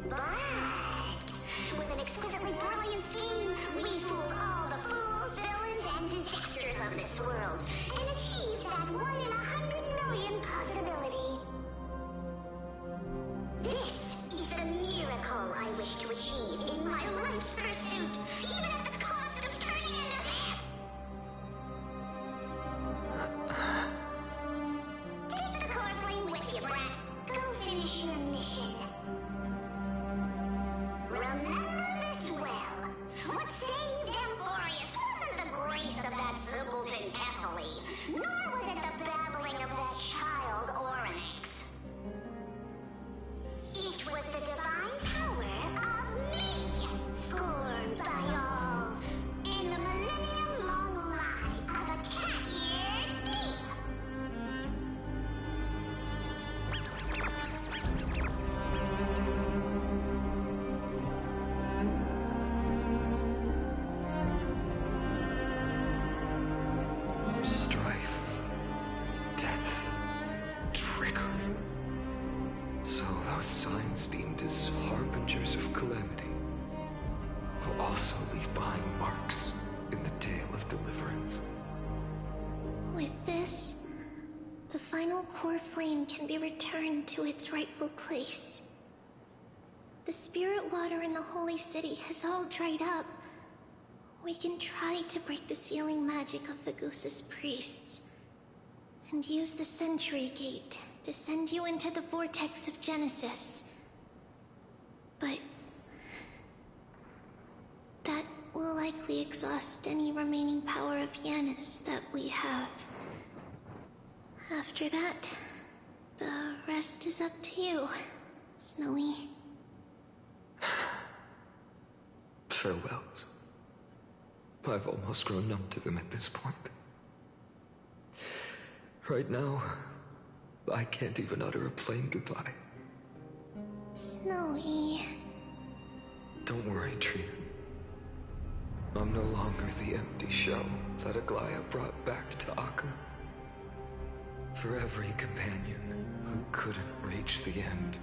But with an exquisitely brilliant scheme, we fooled all the fools, villains, and disasters of this world, and achieved that 1 in 100 million possibility. This is the miracle I wish to achieve in my life's pursuit, even at the cost of turning into this. Take the core flame with you, Brat. Go finish your mission. Remember this well. What saved Emporius wasn't the grace of that simpleton Kefali, nor was it the babbling of that child Oryx. It was the divine power of me, scorned by all, in the millennium-long lie of a cat-eared thief. Strife, death, trickery. So those signs deemed as harbingers of calamity will also leave behind marks in the tale of deliverance. With this, the final core flame can be returned to its rightful place. The spirit water in the holy city has all dried up. We can try to break the sealing magic of the Goose's priests, and use the Century Gate to send you into the vortex of Genesis. But that will likely exhaust any remaining power of Janus that we have. After that, the rest is up to you, Snowy. Farewells. I've almost grown numb to them at this point. Right now, I can't even utter a plain goodbye. Snowy. Don't worry, Trina. I'm no longer the empty shell that Aglaya brought back to Akuma. For every companion who couldn't reach the end,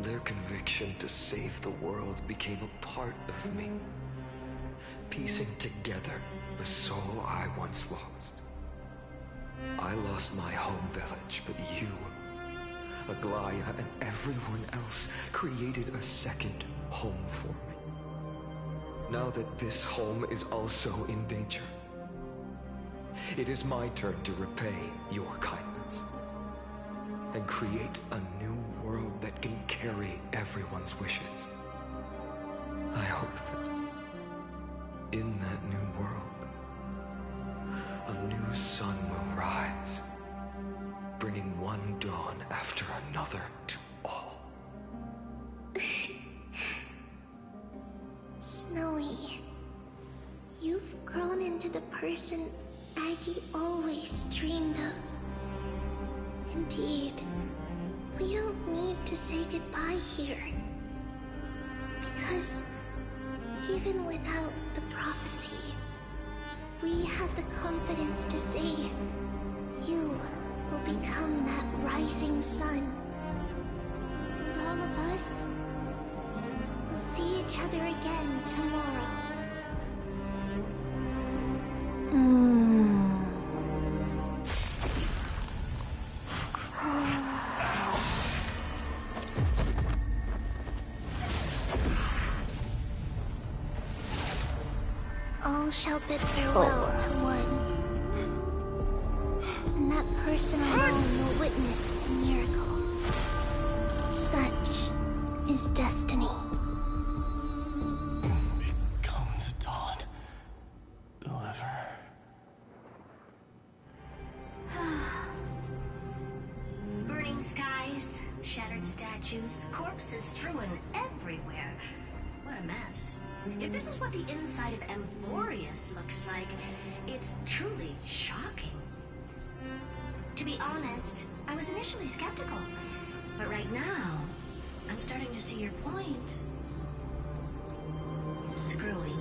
their conviction to save the world became a part of me, piecing together the soul I once lost. I lost my home village, but you, Aglaya, and everyone else created a second home for me. Now that this home is also in danger, it is my turn to repay your kindness and create a new world that can carry everyone's wishes. I hope that in that new world, a new sun will rise, bringing one dawn after another to all. Snowy, you've grown into the person Aggie always dreamed of. Indeed, we don't need to say goodbye here. Because even without the prophecy, we have the confidence to say you will become that rising sun. And all of us will see each other again tomorrow. All shall bid farewell to one, and that person alone will witness the miracle. Such is destiny. Become the dawn. Deliver. Burning skies, shattered statues, corpses strewn everywhere. What a mess. If this is what the inside of Amphorius looks like, it's truly shocking. To be honest, I was initially skeptical, but right now, I'm starting to see your point. Screwy.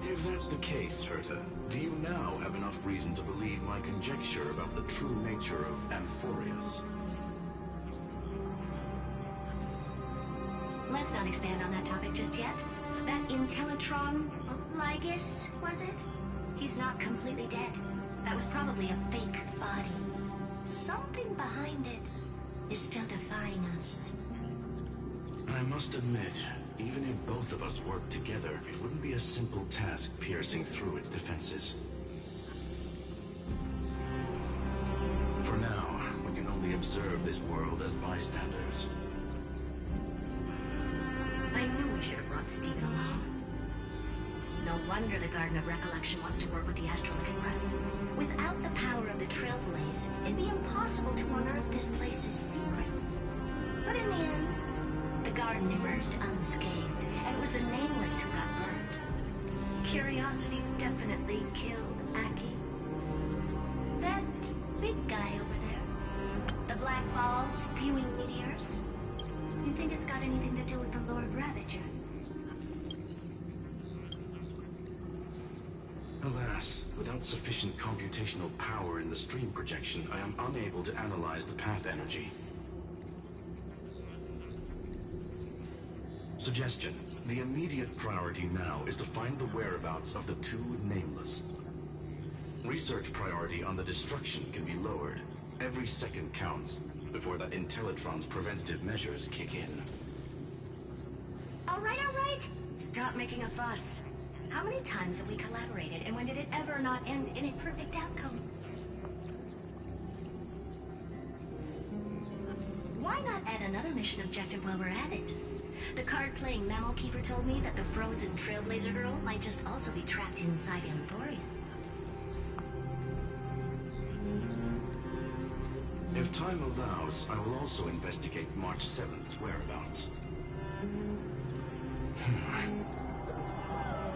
If that's the case, Herta, do you now have enough reason to believe my conjecture about the true nature of Amphorius? Let's not expand on that topic just yet. That Intellitron, Lygus, was it? He's not completely dead. That was probably a fake body. Something behind it is still defying us. I must admit, even if both of us worked together, it wouldn't be a simple task piercing through its defenses. For now, we can only observe this world as bystanders. I knew we should have brought Steven along. No wonder the Garden of Recollection wants to work with the Astral Express. Without the power of the Trailblaze, it'd be impossible to unearth this place's secrets. But in the end, the Garden emerged unscathed, and it was the Nameless who got burned. Curiosity definitely killed Aki. That big guy over there, the black ball spewing meteors, you think it's got anything to do with the Lord Ravager? Alas, without sufficient computational power in the stream projection, I am unable to analyze the path energy. Suggestion. The immediate priority now is to find the whereabouts of the two Nameless. Research priority on the destruction can be lowered. Every second counts before that Intellitron's preventative measures kick in. All right, all right. Stop making a fuss. How many times have we collaborated, and when did it ever not end in a perfect outcome? Why not add another mission objective while we're at it? The card-playing Mammal Keeper told me that the frozen Trailblazer girl might just also be trapped inside Amphorius. If time allows, I will also investigate March 7th's whereabouts.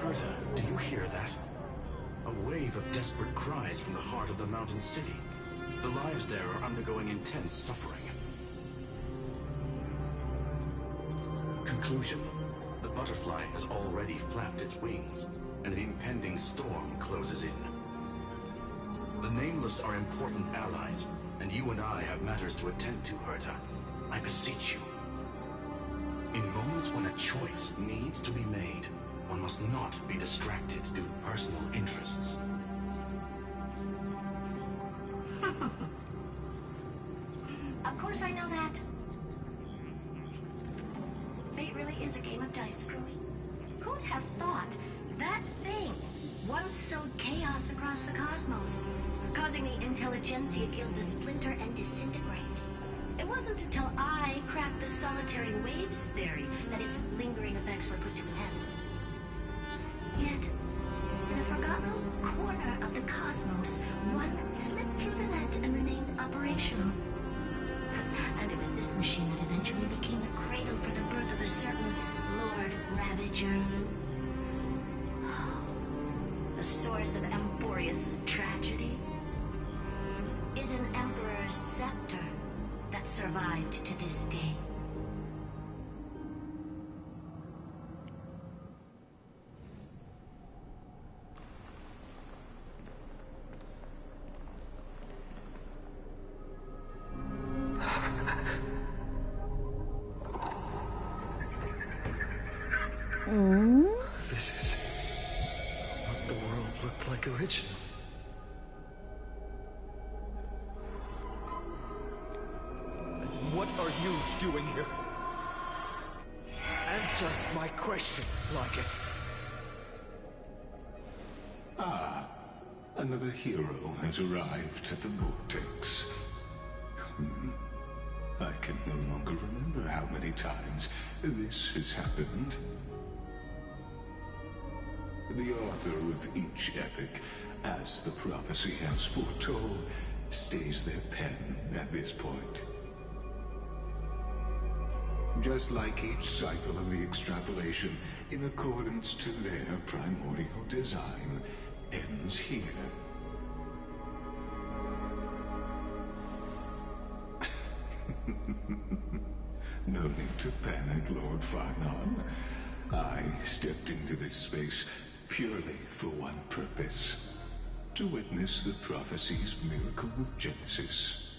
Herta, do you hear that? A wave of desperate cries from the heart of the mountain city. The lives there are undergoing intense suffering. Conclusion. The butterfly has already flapped its wings, and an impending storm closes in. The Nameless are important allies, and you and I have matters to attend to, Herta. I beseech you. In moments when a choice needs to be made, one must not be distracted due to personal interests. Of course I know that. Fate really is a game of dice, Screwy. Who'd have thought that thing, one sowed chaos across the cosmos, causing the Intelligentsia Guild to splinter and disintegrate. It wasn't until I cracked the solitary waves theory that its lingering effects were put to an end. Yet, in a forgotten corner of the cosmos, one slipped through the net and remained operational. And it was this machine that eventually became the cradle for the birth of a certain Lord Ravager. The source of Emporius' tragedy is an Emperor's scepter that survived to this day. This is what the world looked like originally. What are you doing here? Answer my question, Locket. Ah, another hero has arrived at the Vortex. I can no longer remember how many times this has happened. The author of each epic, as the prophecy has foretold, stays their pen at this point. Just like each cycle of the extrapolation, in accordance to their primordial design, ends here. No need to panic, Lord Farnon. I stepped into this space purely for one purpose: to witness the prophecy's miracle of Genesis.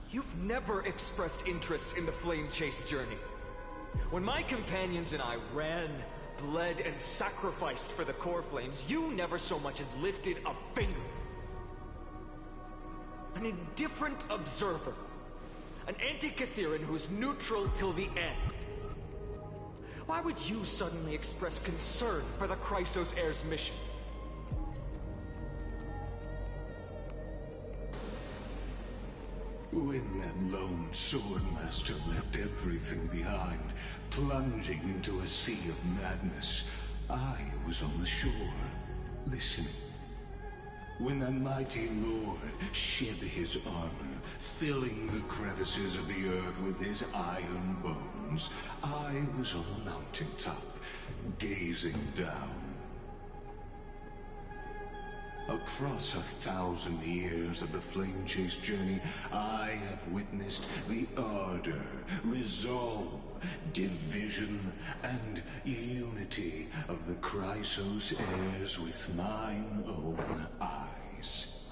You've never expressed interest in the Flame Chase journey. When my companions and I ran, bled, and sacrificed for the core flames, you never so much as lifted a finger. An indifferent observer. An anti-Catheran who's neutral till the end. Why would you suddenly express concern for the Chrysos Heir's mission? When that lone swordmaster left everything behind, plunging into a sea of madness, I was on the shore, listening. When that mighty lord shed his armor, filling the crevices of the earth with his iron bones, I was on a mountaintop, gazing down. Across 1,000 years of the Flame Chase journey, I have witnessed the ardor, resolve, division, and unity of the Chrysos heirs with mine own eyes.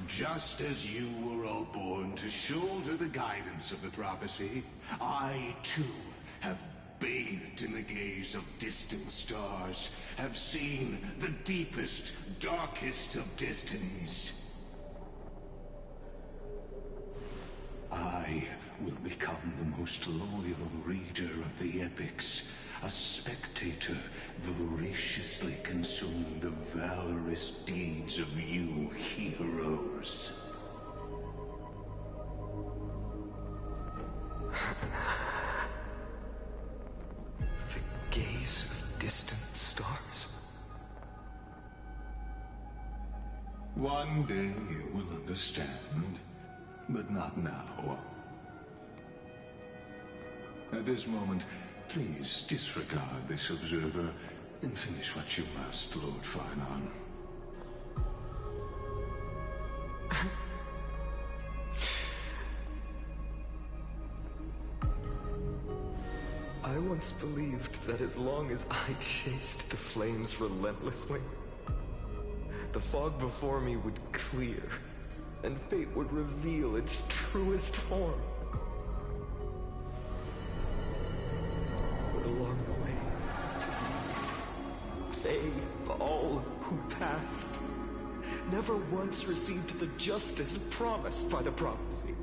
Just as you were all born to shoulder the guidance of the prophecy, I too have bathed in the gaze of distant stars, have seen the deepest, darkest of destinies. I will become the most loyal reader of the epics, a spectator voraciously consuming the valorous deeds of you heroes. Gaze of distant stars. One day you will understand, but not now. At this moment, please disregard this observer and finish what you must, Lord Farnon. I once believed that as long as I chased the flames relentlessly, the fog before me would clear, and fate would reveal its truest form. But along the way, they, of all who passed, never once received the justice promised by the prophecy.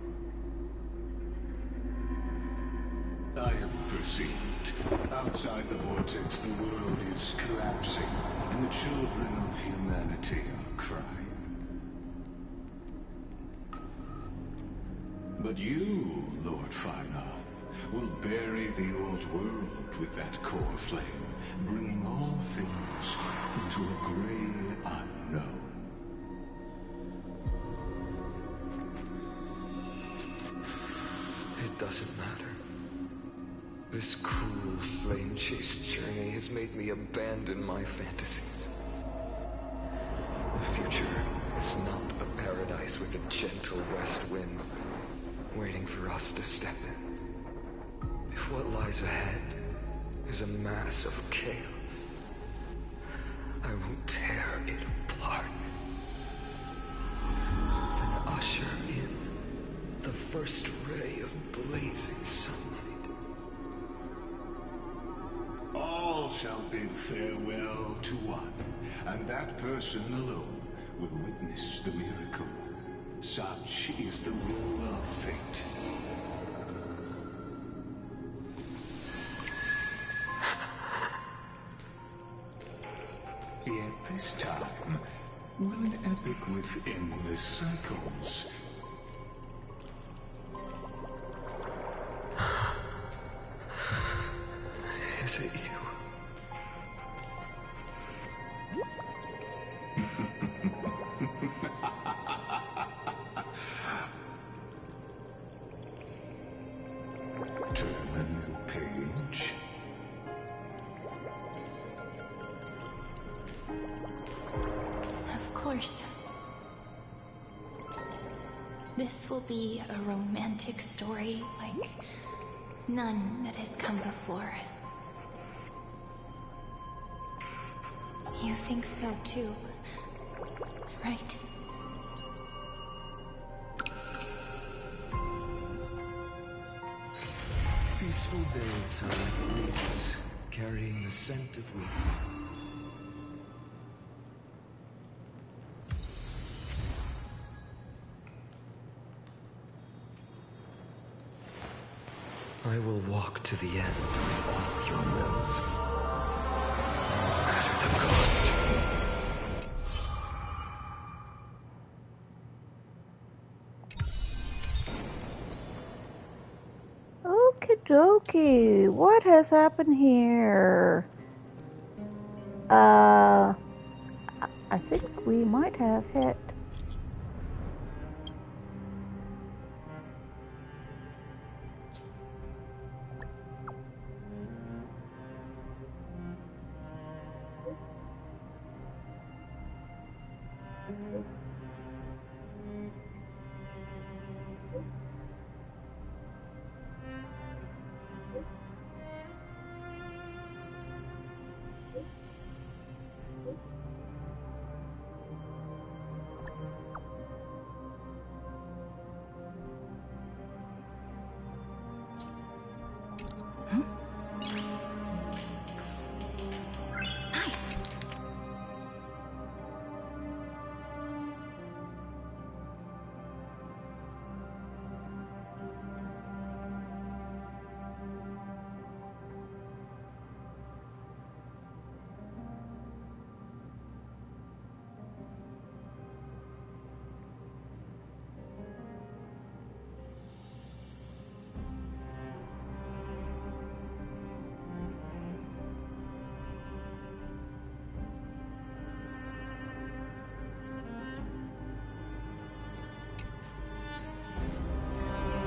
I have perceived. Outside the vortex, the world is collapsing, and the children of humanity are crying. But you, Lord Finon, will bury the old world with that core flame, bringing all things into a gray unknown. It doesn't matter. This cruel flame-chased journey has made me abandon my fantasies. The future is not a paradise with a gentle west wind waiting for us to step in. If what lies ahead is a mass of chaos, I will tear it apart. Then usher in the first ray of blazing sunlight. All shall bid farewell to one, and that person alone will witness the miracle. Such is the will of fate. Yet this time, will an epic with endless cycles. Is it you? Turn a new page. Of course. This will be a romantic story like none that has come before. You think so too, right? Peaceful days are like breezes, carrying the scent of weeping. I will walk to the end of all your roads, no matter the cost. Okie dokie, what has happened here? I think we might have hit.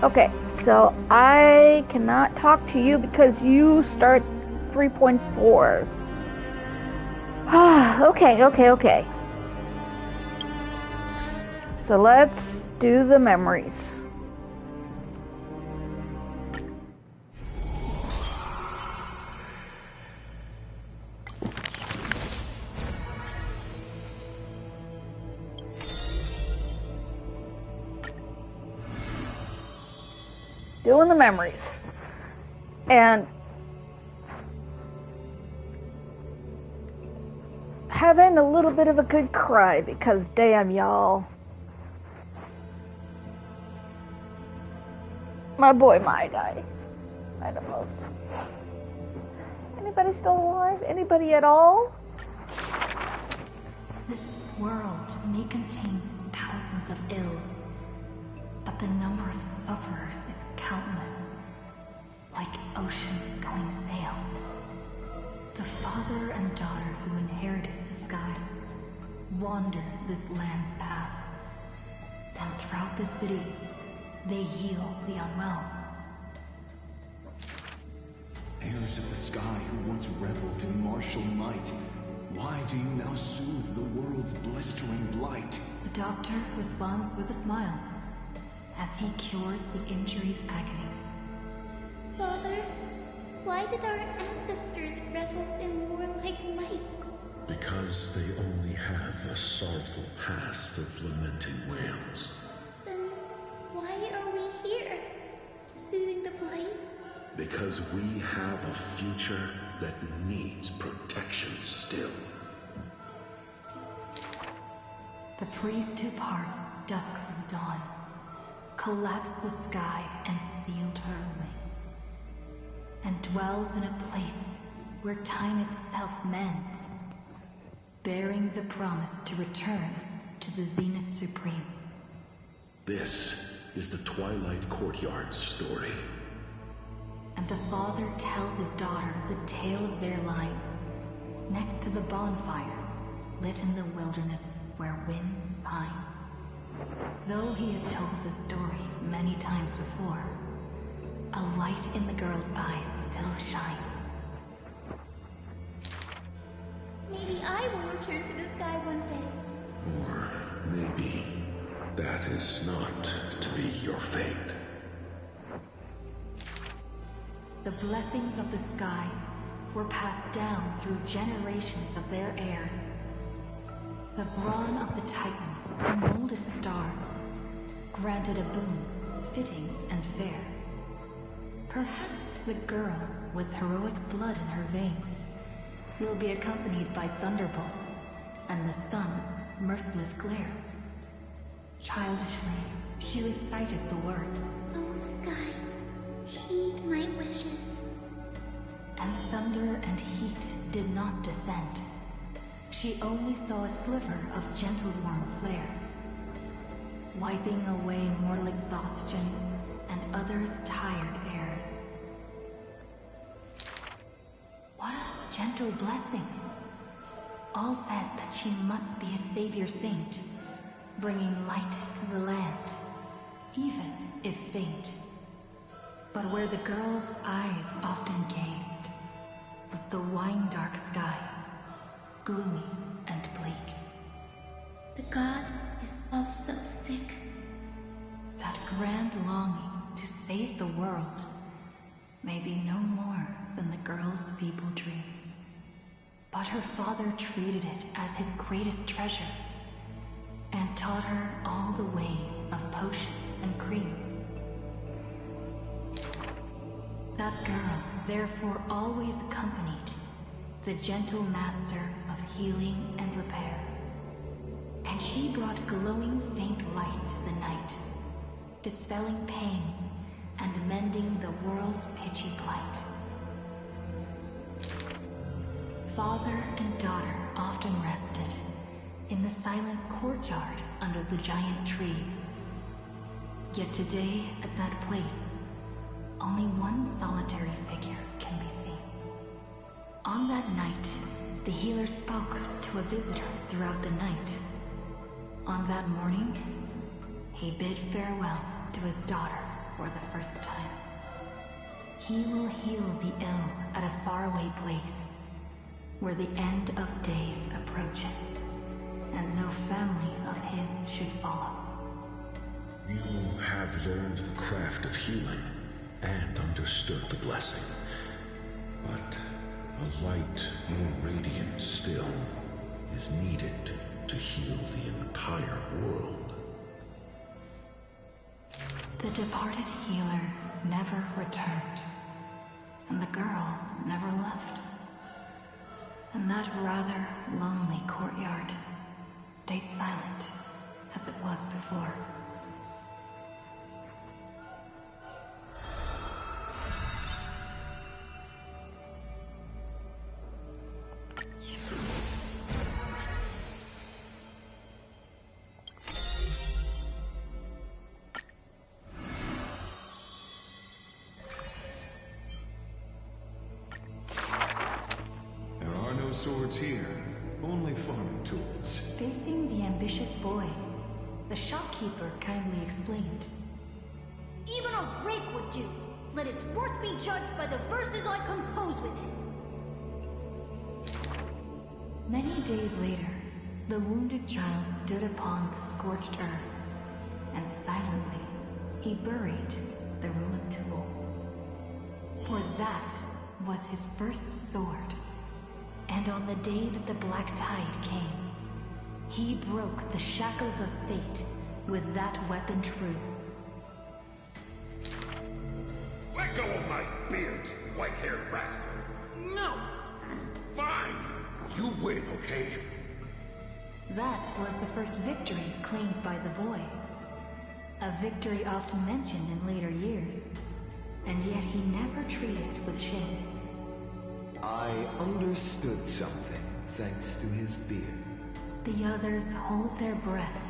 Okay, so I cannot talk to you because you start 3.4. Okay. So let's do the memories. Doing the memories. And having a little bit of a good cry because damn y'all. My boy Mai died. I don't know. Anybody still alive? Anybody at all? This world may contain thousands of ills, but the number of sufferers is countless, like ocean-going sails. The father and daughter who inherited the sky wander this land's paths, and throughout the cities, they heal the unwell. Heirs of the sky who once reveled in martial might, why do you now soothe the world's blistering blight? The doctor responds with a smile as he cures the injury's agony. Father, why did our ancestors revel in warlike might? Because they only have a sorrowful past of lamenting wails. Then why are we here? Soothing the blight? Because we have a future that needs protection still. The priest who parts dusk from dawn, collapsed the sky and sealed her wings, and dwells in a place where time itself mends, bearing the promise to return to the Zenith Supreme. This is the Twilight Courtyard's story. And the father tells his daughter the tale of their line, next to the bonfire, lit in the wilderness where winds pine. Though he had told the story many times before, a light in the girl's eyes still shines. Maybe I will return to the sky one day. Or maybe that is not to be your fate. The blessings of the sky were passed down through generations of their heirs. The brawn of the Titan who molded stars granted a boon fitting and fair. Perhaps the girl with heroic blood in her veins will be accompanied by thunderbolts and the sun's merciless glare. Childishly, she recited the words, "Oh sky, heed my wishes." And thunder and heat did not descend. She only saw a sliver of gentle warm flare, wiping away mortal exhaustion and others' tired airs. What a gentle blessing! All said that she must be a savior saint, bringing light to the land, even if faint. But where the girl's eyes often gazed was the wine-dark sky, gloomy and bleak. The god is also sick. That grand longing to save the world may be no more than the girl's feeble dream. But her father treated it as his greatest treasure, and taught her all the ways of potions and creams. That girl therefore always accompanied the gentle master of healing and repair. And she brought glowing faint light to the night, dispelling pains and mending the world's pitchy plight. Father and daughter often rested in the silent courtyard under the giant tree. Yet today, at that place, only one solitary figure can be seen. On that night, the healer spoke to a visitor throughout the night. On that morning, he bid farewell to his daughter for the first time. He will heal the ill at a faraway place, where the end of days approaches, and no family of his should follow. You have learned the craft of healing and understood the blessing, but a light more radiant still is needed to heal the entire world. The departed healer never returned, and the girl never left. And that rather lonely courtyard stayed silent as it was before. swords here. Only farming tools. Facing the ambitious boy, the shopkeeper kindly explained. Even a rake would do. Let its worth be judged by the verses I compose with it. Many days later, the wounded child stood upon the scorched earth, and silently he buried the ruined tool. For that was his first sword. And on the day that the Black Tide came, he broke the shackles of fate with that weapon true. Let go of my beard, you white-haired rascal! No! Fine! You win, okay? That was the first victory claimed by the boy. A victory often mentioned in later years, and yet he never treated it with shame. I understood something, thanks to his beard. The others hold their breath,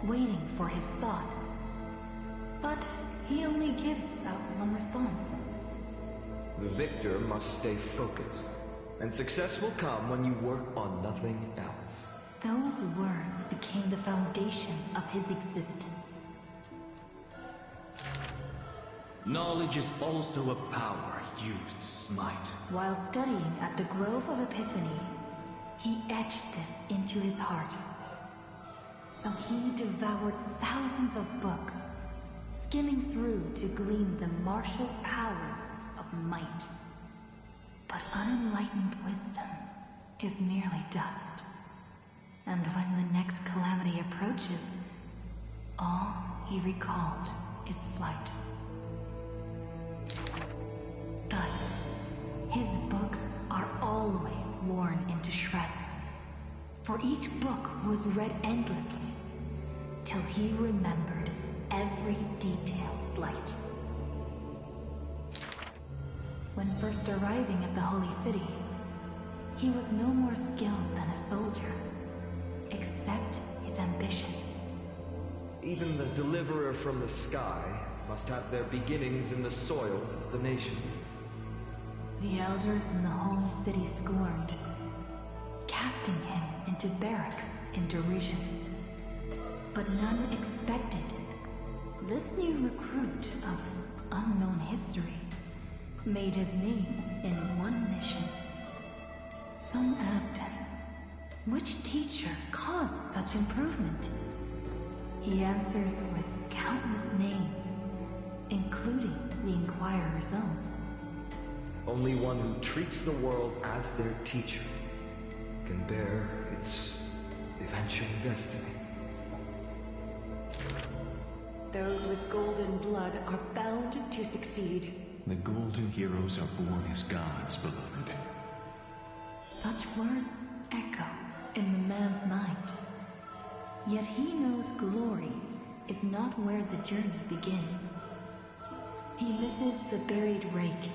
waiting for his thoughts. But he only gives out one response. The victor must stay focused, and success will come when you work on nothing else. Those words became the foundation of his existence. Knowledge is also a power used to smite. While studying at the Grove of Epiphany, he etched this into his heart. So he devoured thousands of books, skimming through to glean the martial powers of might. But unenlightened wisdom is merely dust. And when the next calamity approaches, all he recalled is flight. Thus, his books are always worn into shreds, for each book was read endlessly, till he remembered every detail slight. When first arriving at the Holy City, he was no more skilled than a soldier, except his ambition. Even the deliverer from the sky must have their beginnings in the soil of the nations. The elders in the Holy City scorned, casting him into barracks in derision. But none expected it. This new recruit of unknown history made his name in one mission. Some asked him, which teacher caused such improvement? He answers with countless names, including the Inquirer's own. Only one who treats the world as their teacher can bear its eventual destiny. Those with golden blood are bound to succeed. The golden heroes are born as gods, beloved. Such words echo in the man's mind. Yet he knows glory is not where the journey begins. He misses the buried rake,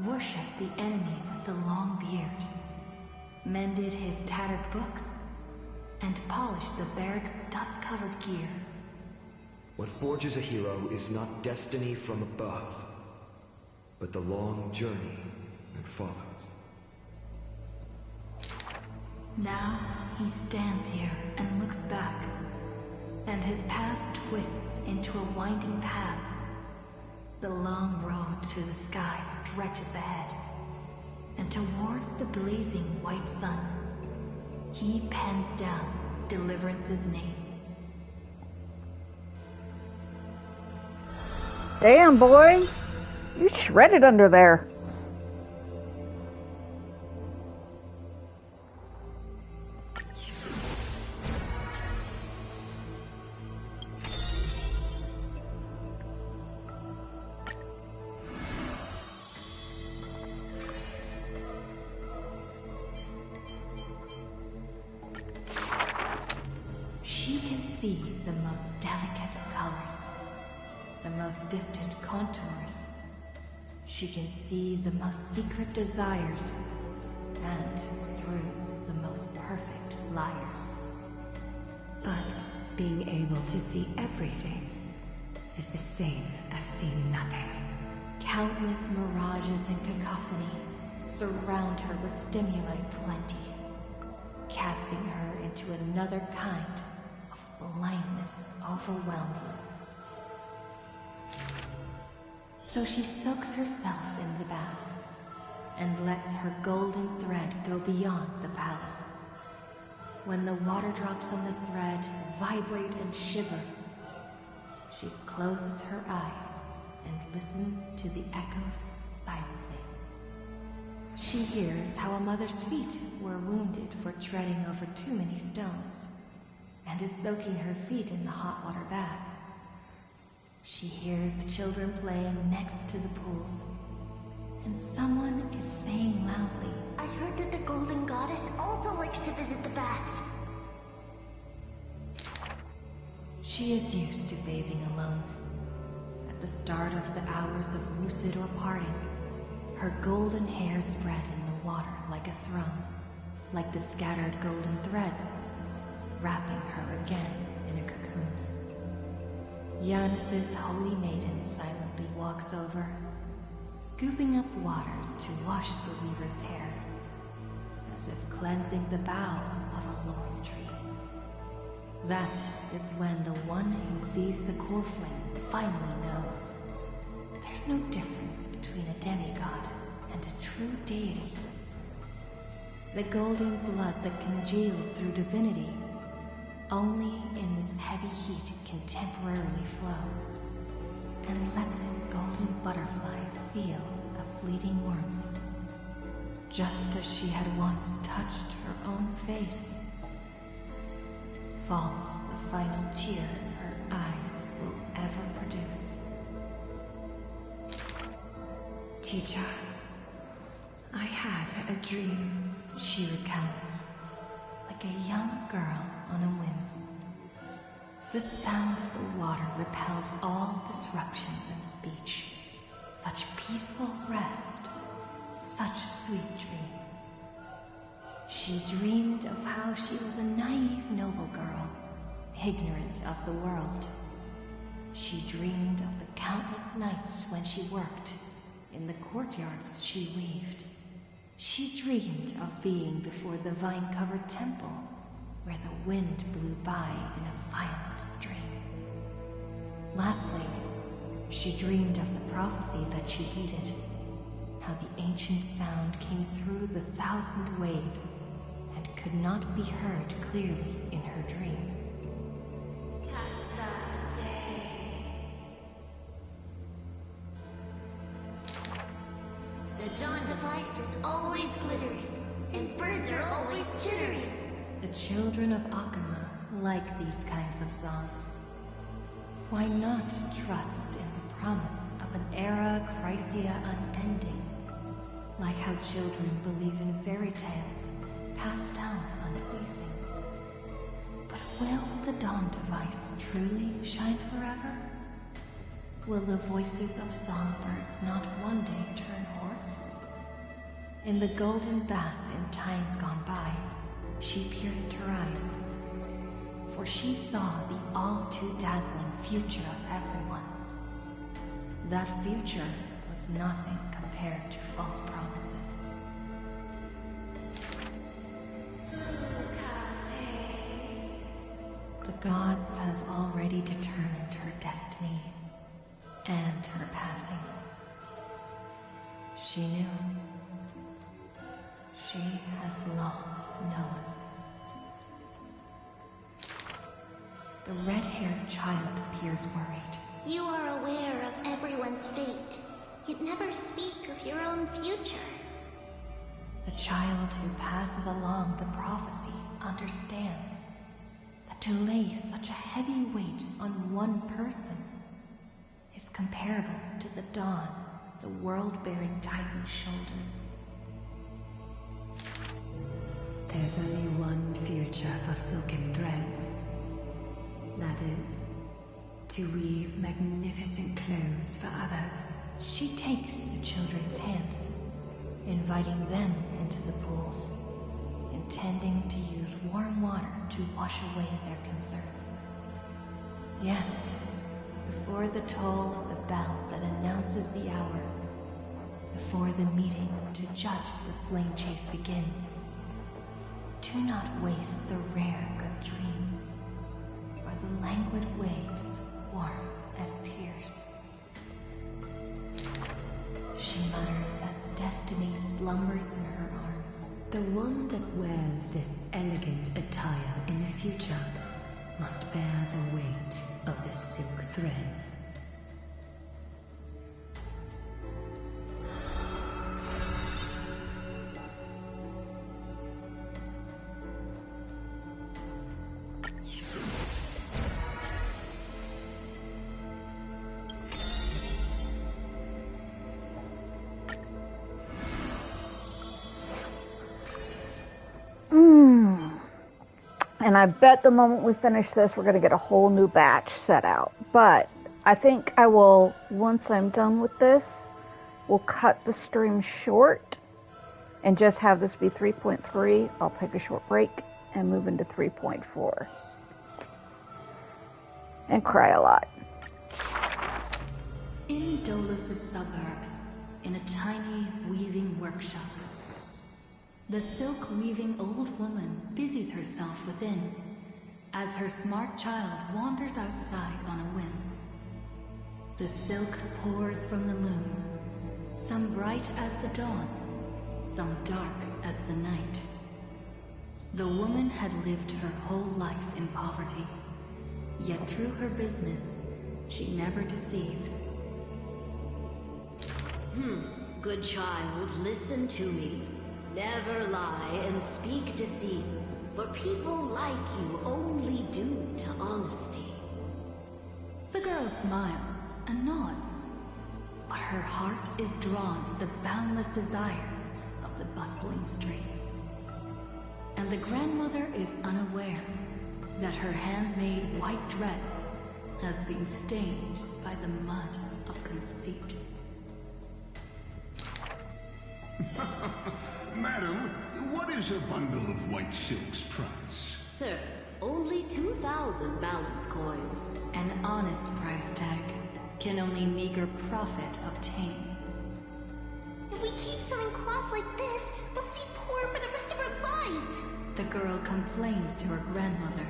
worshipped the enemy with the long beard, mended his tattered books, and polished the barracks' dust-covered gear. What forges a hero is not destiny from above, but the long journey that follows. Now he stands here and looks back, and his path twists into a winding path. The long road to the sky stretches ahead, and towards the blazing white sun, he pens down Deliverance's name. Damn, boy! You shredded under there. She can see the most delicate colors, the most distant contours. She can see the most secret desires, and through the most perfect liars. But being able to see everything is the same as seeing nothing. Countless mirages and cacophony, surround her with stimuli plenty, casting her into another kind of blindness overwhelming. So she soaks herself in the bath, and lets her golden thread go beyond the palace. When the water drops on the thread vibrate and shiver, she closes her eyes and listens to the echoes silently. She hears how a mother's feet were wounded for treading over too many stones, and is soaking her feet in the hot water bath. She hears children playing next to the pools, and someone is saying loudly, I heard that the Golden Goddess also likes to visit the baths. She is used to bathing alone. At the start of the hours of lucid or parting, her golden hair spread in the water like a throne, like the scattered golden threads, wrapping her again in a cocoon. Giannis's holy maiden silently walks over, scooping up water to wash the weaver's hair, as if cleansing the bough of a laurel tree. That is when the one who sees the core flame finally knows that there's no difference between a demigod and a true deity. The golden blood that can congeal through divinity only in this heavy heat can temporarily flow, and let this golden butterfly feel a fleeting warmth, just as she had once touched her own face. Falls the final tear her eyes will ever produce. Teacher, I had a dream, she recounts, like a young girl on a whim. The sound of the water repels all disruptions in speech. Such peaceful rest, such sweet dreams. She dreamed of how she was a naive noble girl, ignorant of the world. She dreamed of the countless nights when she worked, in the courtyards she weaved. She dreamed of being before the vine-covered temple, where the wind blew by in a violent stream. Lastly, she dreamed of the prophecy that she heeded, how the ancient sound came through the 1,000 waves and could not be heard clearly in her dream. The dawn device is always glittering, and birds are always chittering. The children of Akama like these kinds of songs. Why not trust in the promise of an era Chrysia unending, like how children believe in fairy tales passed down unceasing? But will the dawn device truly shine forever? Will the voices of songbirds not one day turn hoarse? In the golden bath in times gone by, she pierced her eyes, for she saw the all-too-dazzling future of everyone. That future was nothing compared to false promises. The gods have already determined her destiny and her passing. She knew. She has long known. The red-haired child appears worried. You are aware of everyone's fate, yet never speak of your own future. The child who passes along the prophecy understands that to lay such a heavy weight on one person is comparable to the dawn the world-bearing Titan's shoulders. There's only one future for silken threads. That is, to weave magnificent clothes for others. She takes the children's hands, inviting them into the pools, intending to use warm water to wash away their concerns. Yes, before the toll of the bell that announces the hour, before the meeting to judge the flame chase begins. Do not waste the rare good dreams, or the languid waves warm as tears. She mutters as destiny slumbers in her arms. The one that wears this elegant attire in the future must bear the weight of the silk threads. And I bet the moment we finish this, we're going to get a whole new batch set out. But I think I will, once I'm done with this, we'll cut the stream short and just have this be 3.3. I'll take a short break and move into 3.4. And cry a lot. In Dolus' suburbs, in a tiny weaving workshop, the silk-weaving old woman busies herself within, as her smart child wanders outside on a whim. The silk pours from the loom, some bright as the dawn, some dark as the night. The woman had lived her whole life in poverty, yet through her business, she never deceives. Good child, listen to me. Never lie and speak deceit, for people like you only do to honesty. The girl smiles and nods, but her heart is drawn to the boundless desires of the bustling streets. And the grandmother is unaware that her handmade white dress has been stained by the mud of conceit. Madam, what is a bundle of white silk's price? Sir, only 2,000 balance coins. An honest price tag can only meager profit obtain. If we keep selling cloth like this, we'll stay poor for the rest of our lives. The girl complains to her grandmother,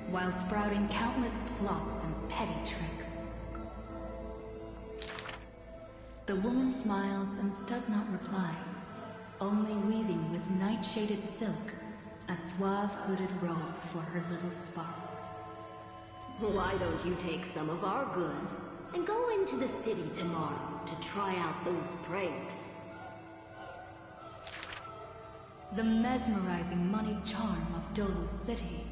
while sprouting countless plots and petty tricks. The woman smiles and does not reply, only weaving with night-shaded silk a suave hooded robe for her little spark. Why don't you take some of our goods and go into the city tomorrow to try out those pranks? The mesmerizing moneyed charm of Dolus City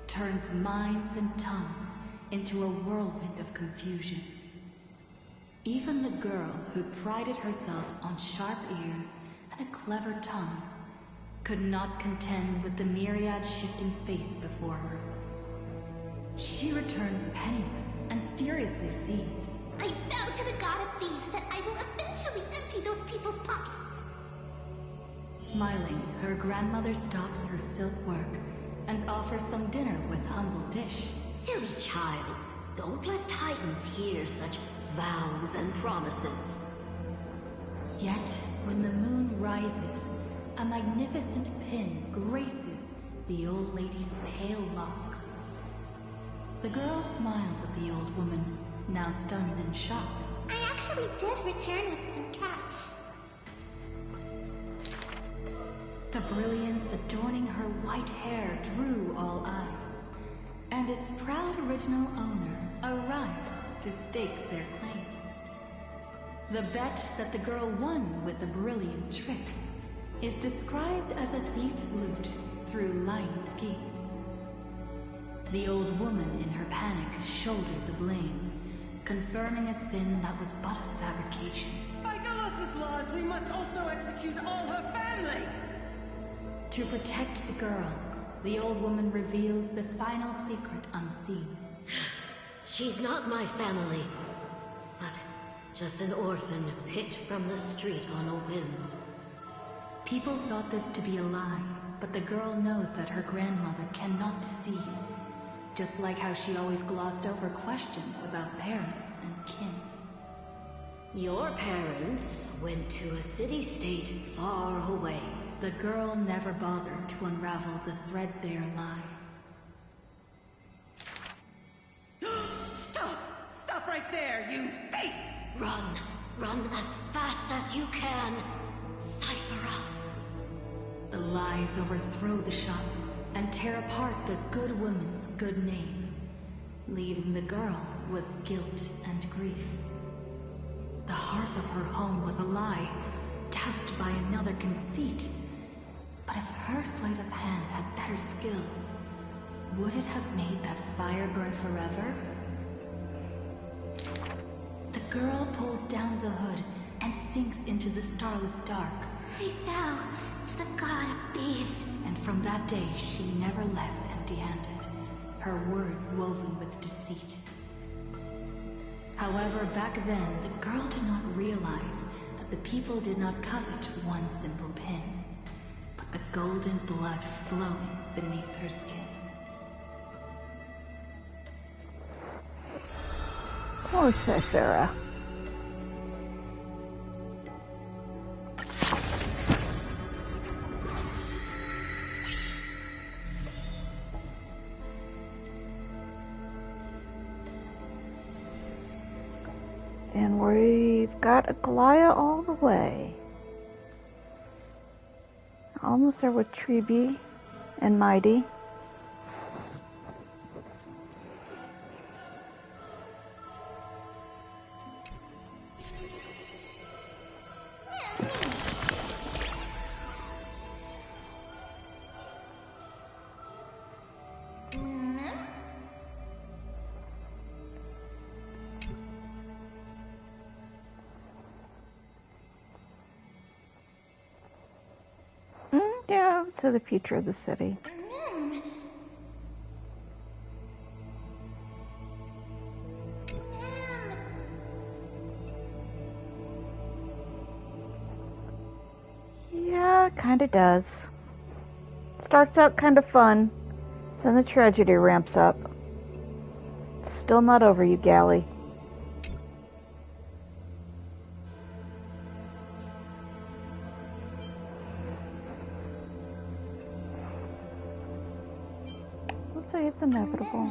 turns minds and tongues into a whirlwind of confusion. Even the girl who prided herself on sharp ears and a clever tongue could not contend with the myriad shifting face before her. She returns penniless and furiously seized. I vow to the god of thieves that I will eventually empty those people's pockets. Smiling, her grandmother stops her silk work and offers some dinner with humble dish. Silly child, don't let Titans hear such vows and promises. Yet, when the moon rises, a magnificent pin graces the old lady's pale locks. The girl smiles at the old woman, now stunned in shock. I actually did return with some cash. The brilliance adorning her white hair drew all eyes, and its proud original owner arrived to stake their claim. The bet that the girl won with a brilliant trick is described as a thief's loot through lying schemes. The old woman in her panic shouldered the blame, confirming a sin that was but a fabrication. By Dolus' laws, we must also execute all her family! To protect the girl, the old woman reveals the final secret unseen. She's not my family, but just an orphan picked from the street on a whim. People thought this to be a lie, but the girl knows that her grandmother cannot deceive, just like how she always glossed over questions about parents and kin. Your parents went to a city-state far away. The girl never bothered to unravel the threadbare lie. Stop right there, you thief! Run. Run as fast as you can. Cyphera. The lies overthrow the shop and tear apart the good woman's good name, leaving the girl with guilt and grief. The hearth of her home was a lie, doused by another conceit. But if her sleight of hand had better skill, would it have made that fire burn forever? The girl pulls down the hood and sinks into the starless dark. I vow to the god of thieves. And from that day, she never left empty-handed, her words woven with deceit. However, back then, the girl did not realize that the people did not covet one simple pin, but the golden blood flowing beneath her skin. Poor Cyphera. And we've got a Goliath all the way. Almost there with Treeby and Mighty. Yeah, to the future of the city. Yeah, kinda does. Starts out kinda fun, then the tragedy ramps up. It's still not over, you galley. Let's say it's inevitable.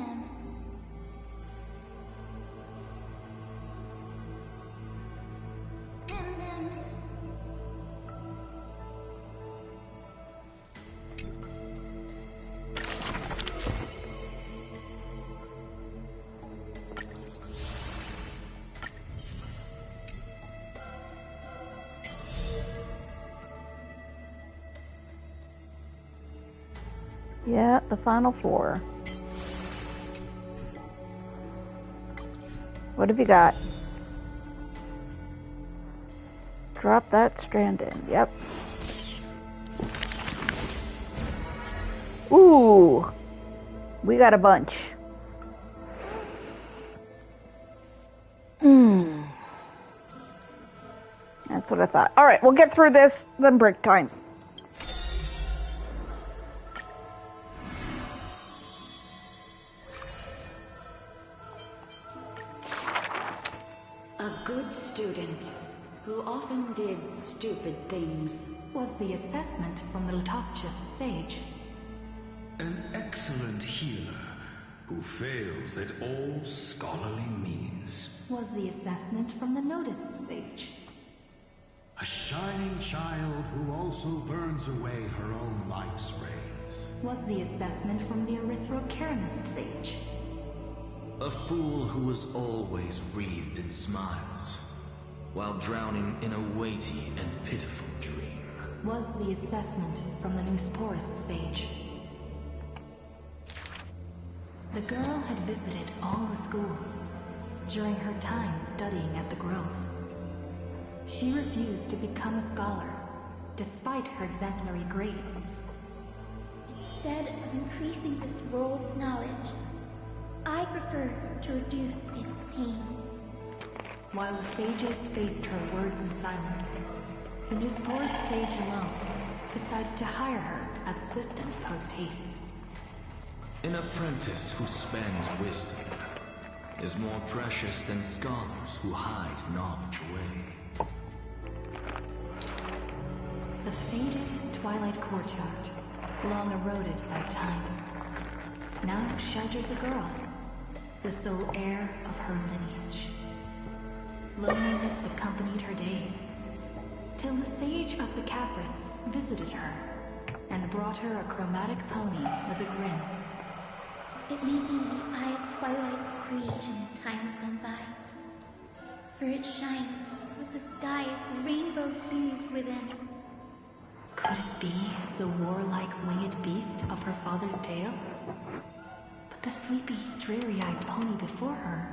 Yeah, the final floor. What have you got? Drop that strand in. Yep. Ooh! We got a bunch. That's what I thought. Alright, we'll get through this, then break time. A good student who often did stupid things. Was the assessment from the Letopchist sage. An excellent healer who fails at all scholarly means. Was the assessment from the Noticed sage. A shining child who also burns away her own life's rays. Was the assessment from the Erythrokeramist sage. A fool who was always wreathed in smiles, while drowning in a weighty and pitiful dream. Was the assessment from the Neusporist sage. The girl had visited all the schools during her time studying at the Grove. She refused to become a scholar, despite her exemplary grades. Instead of increasing this world's knowledge, I prefer to reduce its pain. While the sages faced her words in silence, the Neusporist sage alone decided to hire her as assistant post-haste. An apprentice who spends wisdom is more precious than scholars who hide knowledge away. The faded Twilight Courtyard, long eroded by time, now shelters a girl, the sole heir of her lineage. Loneliness accompanied her days, till the sage of the Caprists visited her and brought her a chromatic pony with a grin. It may be the eye of Twilight's creation in times gone by, for it shines with the sky's rainbow hues within. Could it be the warlike winged beast of her father's tales? But the sleepy, dreary-eyed pony before her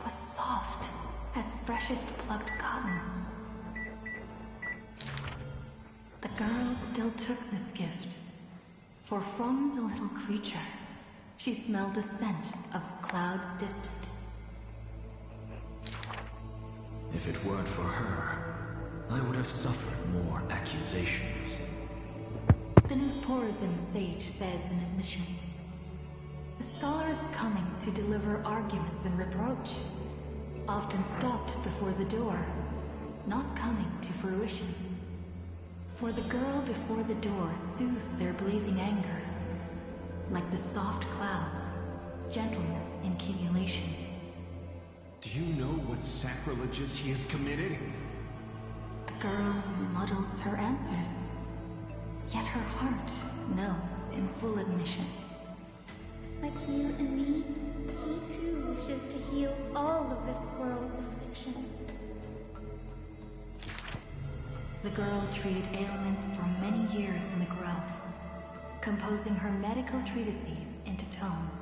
was soft as freshest plucked cotton. The girl still took this gift, for from the little creature, she smelled the scent of clouds distant. If it weren't for her, I would have suffered more accusations. The Newsporism sage says in admission, the scholar is coming to deliver arguments and reproach, often stopped before the door, not coming to fruition. For the girl before the door soothed their blazing anger, like the soft clouds, gentleness in cumulation. Do you know what sacrileges he has committed? The girl muddles her answers, yet her heart knows in full admission. Like you and me, he too wishes to heal all of this world's afflictions. The girl treated ailments for many years in the grove, composing her medical treatises into tomes.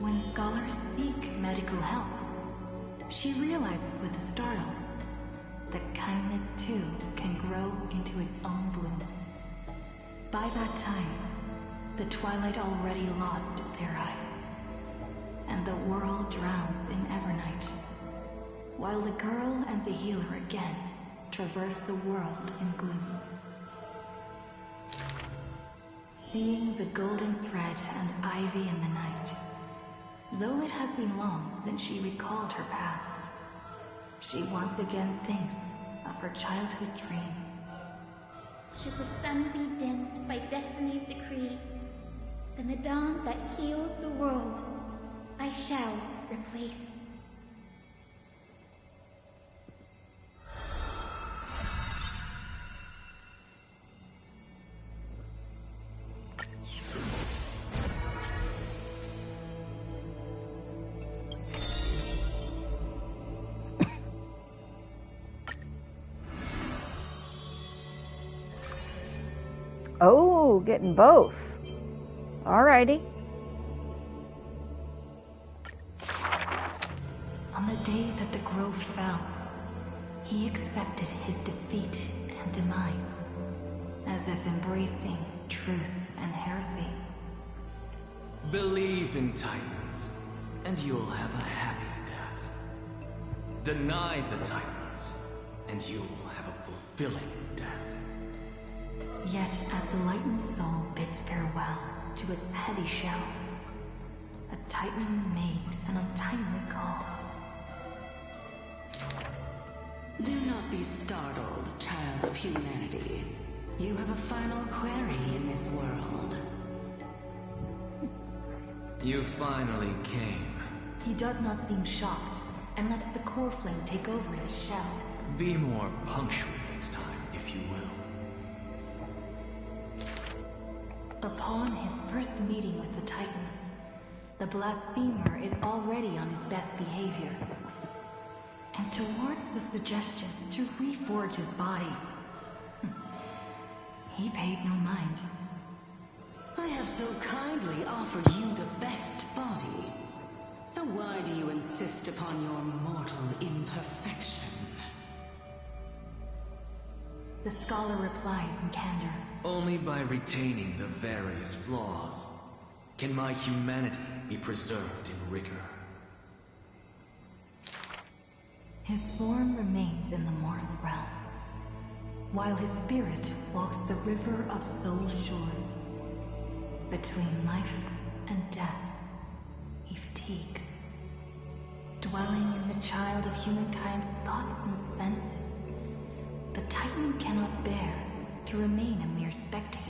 When scholars seek medical help, she realizes with a startle that kindness too can grow into its own bloom. By that time, the twilight already lost their eyes, and the world drowns in evernight, while the girl and the healer again traverse the world in gloom. Seeing the golden thread and ivy in the night, though it has been long since she recalled her past, she once again thinks of her childhood dream. Should the sun be dimmed by destiny's decree, then the dawn that heals the world I shall replace. Oh, getting both. Alrighty. On the day that the grove fell, he accepted his defeat and demise, as if embracing truth and heresy. Believe in Titans, and you'll have a happy death. Deny the Titans, and you'll have a fulfilling death. Yet as the lightened soul bids farewell to its heavy shell, a Titan made an untimely call. Do not be startled, child of humanity. You have a final query in this world. You finally came. He does not seem shocked, and lets the core flame take over his shell. Be more punctual next time, if you will. Upon his first meeting with the Titan, the blasphemer is already on his best behavior. And towards the suggestion to reforge his body, he paid no mind. I have so kindly offered you the best body. So why do you insist upon your mortal imperfection? The scholar replies in candor. Only by retaining the various flaws can my humanity be preserved in rigor. His form remains in the mortal realm, while his spirit walks the river of soul shores. Between life and death, he fatigues. dwelling in the child of humankind's thoughts and senses, the Titan cannot bear to remain a mere spectator.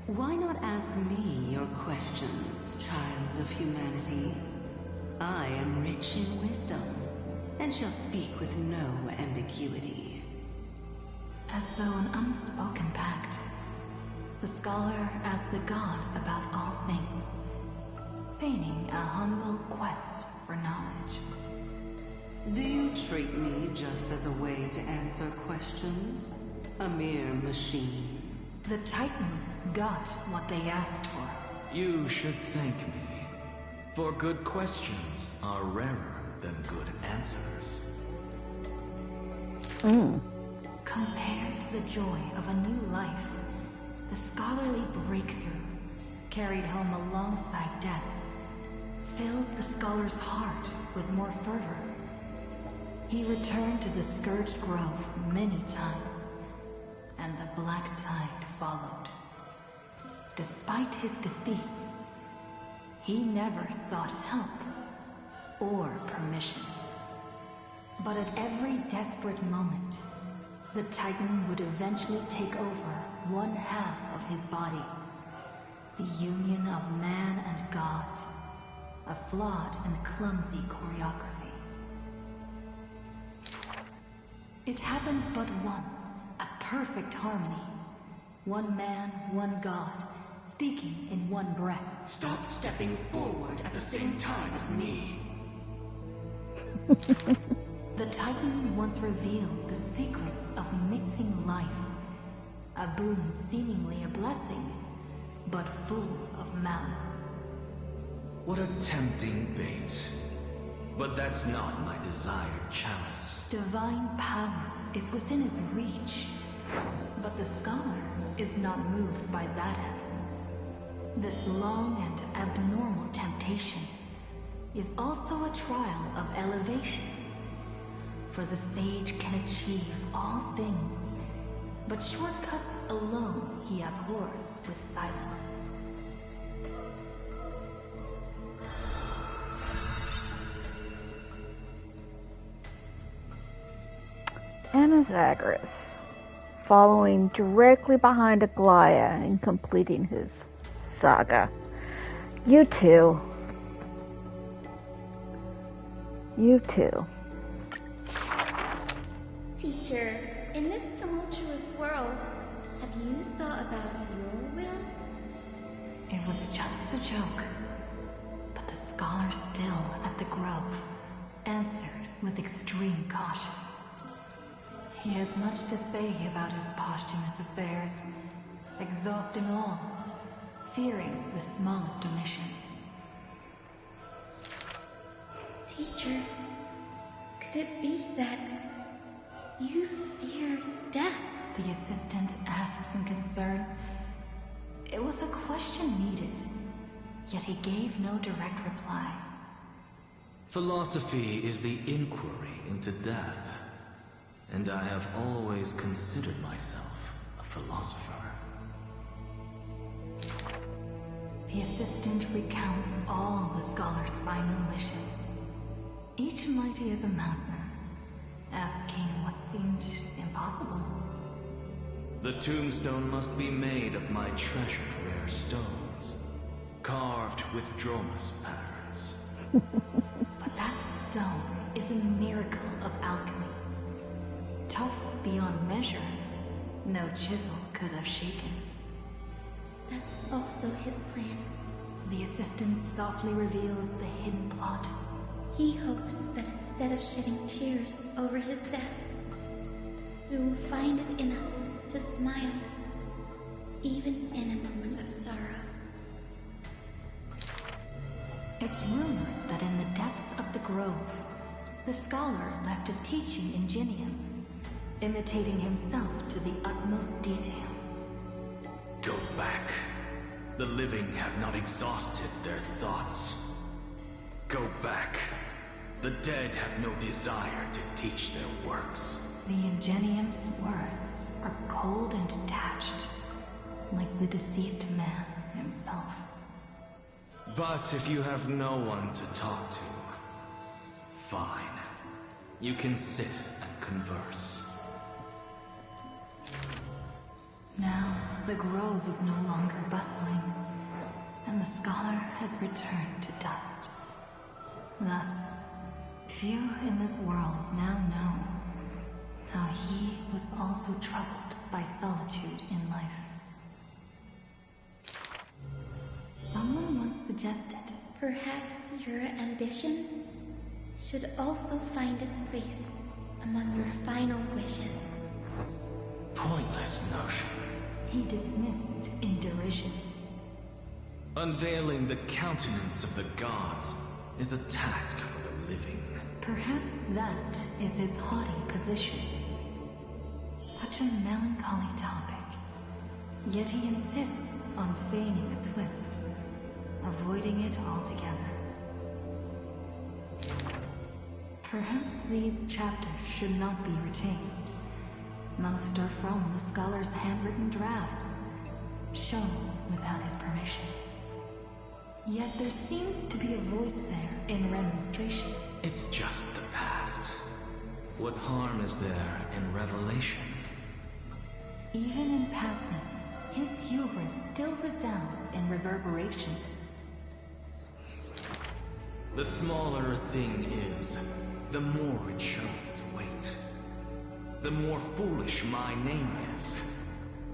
Why not ask me your questions, child of humanity? I am rich in wisdom, and shall speak with no ambiguity. As though an unspoken pact, the scholar asked the god about all things, feigning a humble quest for knowledge. Do you treat me just as a way to answer questions? A mere machine? The Titan got what they asked for. You should thank me, for good questions are rarer than good answers. Compared to the joy of a new life, the scholarly breakthrough, carried home alongside death, filled the scholar's heart with more fervor. He returned to the Scourged Grove many times, and the Black Tide followed. Despite his defeats, he never sought help or permission. But at every desperate moment, the Titan would eventually take over one half of his body. The union of man and God. A flawed and clumsy choreography. It happened but once, a perfect harmony. One man, one God, speaking in one breath. Stop stepping forward at the same time as me. The Titan once revealed the secrets of mixing life. A boon seemingly a blessing, but full of malice. What a tempting bait. But that's not my desired chalice. Divine power is within his reach. But the scholar is not moved by that essence. This long and abnormal temptation is also a trial of elevation. For the sage can achieve all things, but shortcuts alone he abhors with silence. Anazagras, following directly behind Aglaya and completing his saga. You two. Teacher, in this tumultuous world, have you thought about your will? It was just a joke. But the scholar still at the grove answered with extreme caution. He has much to say about his posthumous affairs, exhausting all, fearing the smallest omission. Teacher, could it be that you fear death? The assistant asks in concern. It was a question needed, yet he gave no direct reply. Philosophy is the inquiry into death, and I have always considered myself a philosopher. The assistant recounts all the scholar's final wishes, each mighty as a mountain, asking what seemed impossible. The tombstone must be made of my treasured rare stones, carved with Dromus patterns. But that stone is a miracle of alchemy. Tough beyond measure, no chisel could have shaken. That's also his plan. The assistant softly reveals the hidden plot. He hopes that instead of shedding tears over his death, we will find it in us to smile, even in a moment of sorrow. It's rumored that in the depths of the grove, the scholar left a teaching ingenium, imitating himself to the utmost detail. Go back. The living have not exhausted their thoughts. Go back. The dead have no desire to teach their works. The ingenium's words are cold and detached, like the deceased man himself. But if you have no one to talk to, Fine. You can sit and converse. Now, the grove is no longer bustling, and the scholar has returned to dust. Thus, few in this world now know how he was also troubled by solitude in life. Someone once suggested, perhaps your ambition should also find its place among your final wishes. Pointless notion. He dismissed in derision. Unveiling the countenance of the gods is a task for the living. Perhaps that is his haughty position. Such a melancholy topic. Yet he insists on feigning a twist, avoiding it altogether. Perhaps these chapters should not be retained. Most are from the scholar's handwritten drafts, shown without his permission. Yet there seems to be a voice there in remonstration. It's just the past. What harm is there in revelation? Even in passing, his hubris still resounds in reverberation. The smaller a thing is, the more it shows its weight. The more foolish my name is,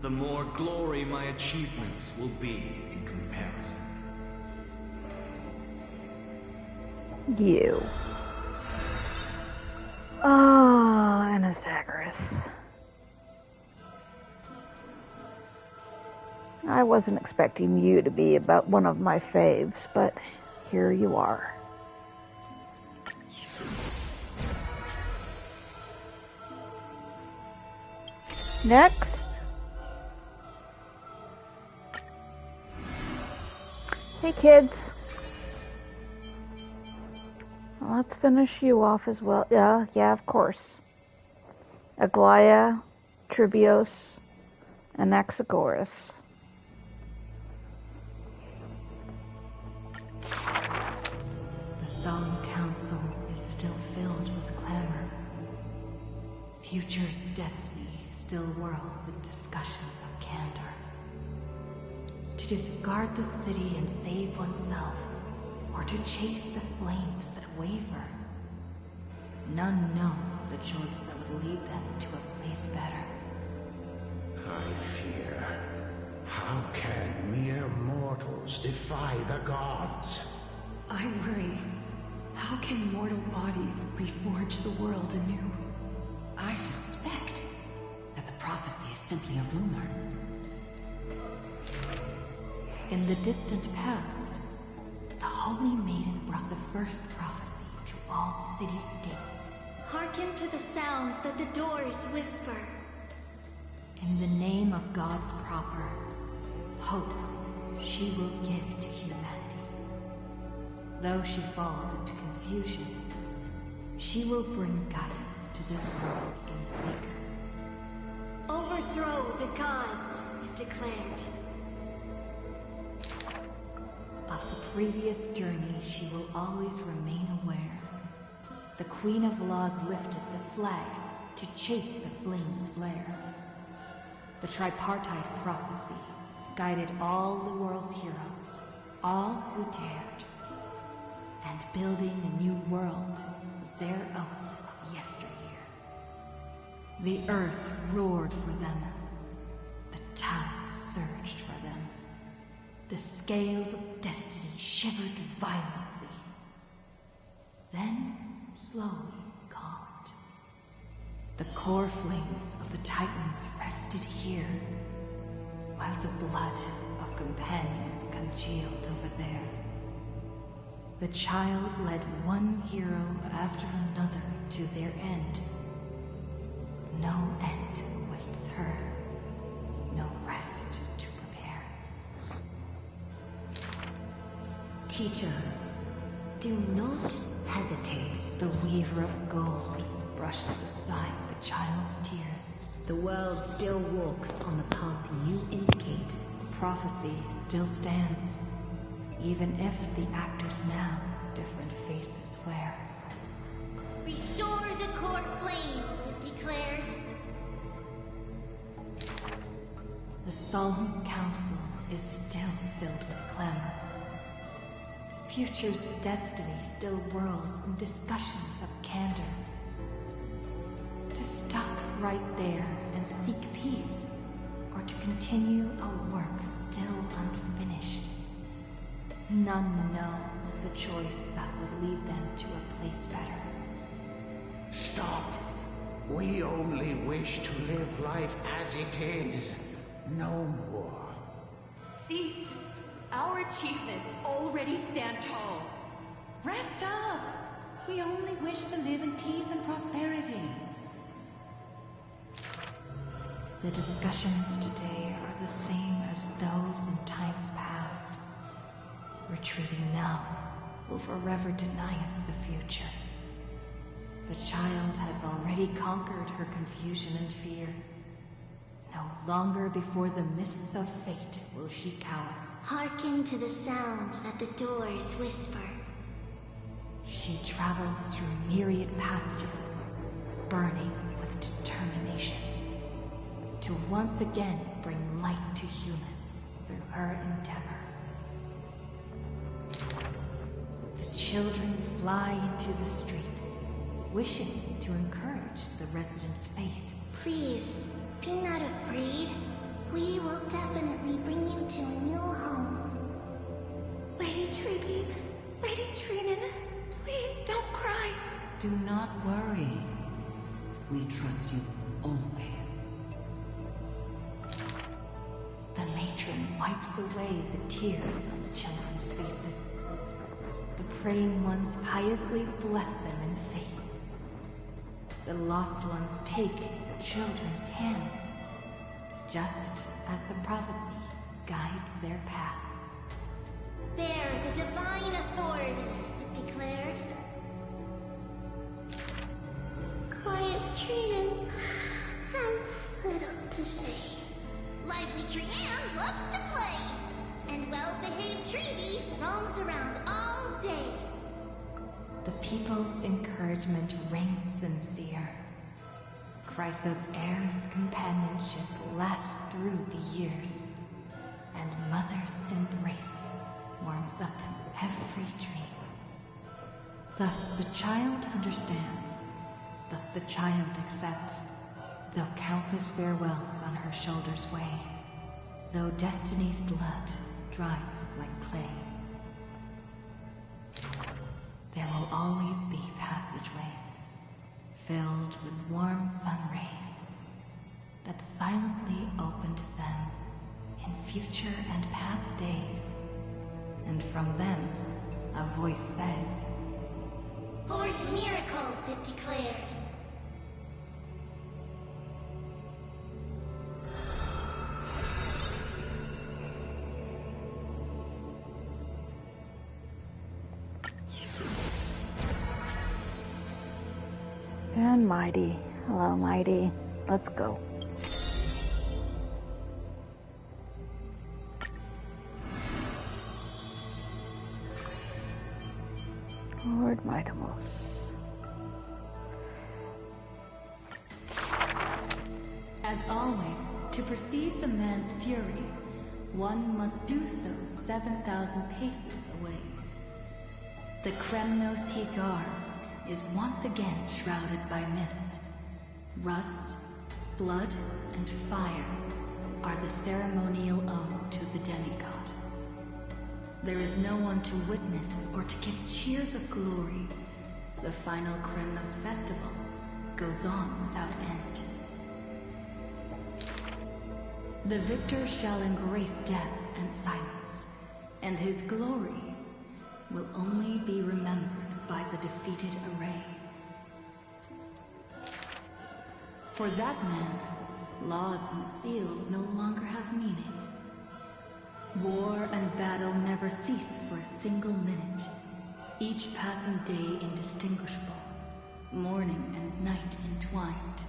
the more glory my achievements will be in comparison. You. Ah, Anastagoras. I wasn't expecting you to be about one of my faves, but here you are. Next. Hey kids. Well, let's finish you off as well. Yeah, of course. Aglaya, Tribios, and Anaxagoras. The solemn council is still filled with clamor. Future's destiny still whirls in discussions of candor. To discard the city and save oneself, or to chase the flames that waver. None know the choice that would lead them to a place better. I fear. How can mere mortals defy the gods? I worry. How can mortal bodies reforge the world anew? I suspect that the prophecy is simply a rumor. In the distant past, the Holy Maiden brought the first prophecy to all city-states. Hearken to the sounds that the doors whisper. In the name of God's proper, hope she will give to humanity. Though she falls into confusion, she will bring guidance to this world in vigor. Overthrow the gods, it declared. Of the previous journey, she will always remain aware. The Queen of Laws lifted the flag to chase the flames flare. The tripartite prophecy guided all the world's heroes, all who dared. And building a new world was their oath of yesteryear. The earth roared for them. The towns surged for them. The scales of destiny shivered violently. Then slowly calmed. The core flames of the Titans rested here, while the blood of companions congealed over there. The child led one hero after another to their end. No end awaits her, no rest to prepare. Teacher, do not hesitate. The weaver of gold brushes aside the child's tears. The world still walks on the path you indicate. The prophecy still stands, even if the actors now different faces wear. Restore the court flames, it declared. The solemn council is still filled with clamor. Future's destiny still whirls in discussions of candor. To stop right there and seek peace, or to continue a work still unfinished. None know the choice that would lead them to a place better. Stop. We only wish to live life as it is. No more. Cease. Our achievements already stand tall. Rest up! We only wish to live in peace and prosperity. The discussions today are the same as those in times past. Retreating now will forever deny us the future. The child has already conquered her confusion and fear. No longer before the mists of fate will she cower. Hearken to the sounds that the doors whisper. She travels through myriad passages, burning with determination, to once again bring light to humans through her endeavor. The children fly into the streets, wishing to encourage the residents' faith. Please, be not afraid. We will definitely bring you to a new home. Lady Treeby, Lady Treenan, please don't cry. Do not worry. We trust you always. The matron wipes away the tears on the children's faces. The praying ones piously bless them in faith. The lost ones take the children's hands, just as the prophecy guides their path. Bear the divine authority, it declared. Quiet Treenan has little to say. Lively Treanne loves to play, and well-behaved Treeby roams around all day. The people's encouragement rings sincere. Chrysa's heir's companionship lasts through the years, and Mother's embrace warms up every dream. Thus the child understands, thus the child accepts, though countless farewells on her shoulders weigh, though destiny's blood dries like clay. There will always be passageways, filled with warm sun rays, that silently open to them in future and past days, and from them a voice says, Forge miracles, it declared. And Mighty. Hello, Mighty. Let's go. Lord Mightimus. As always, to perceive the man's fury, one must do so 7,000 paces away. The Kremnos he guards is once again shrouded by mist. Rust, blood, and fire are the ceremonial ode to the demigod. There is no one to witness or to give cheers of glory. The final Kremnos festival goes on without end. The victor shall embrace death and silence, and his glory will only be remembered by the defeated array. For that man, laws and seals no longer have meaning. War and battle never cease for a single minute, each passing day indistinguishable, morning and night entwined.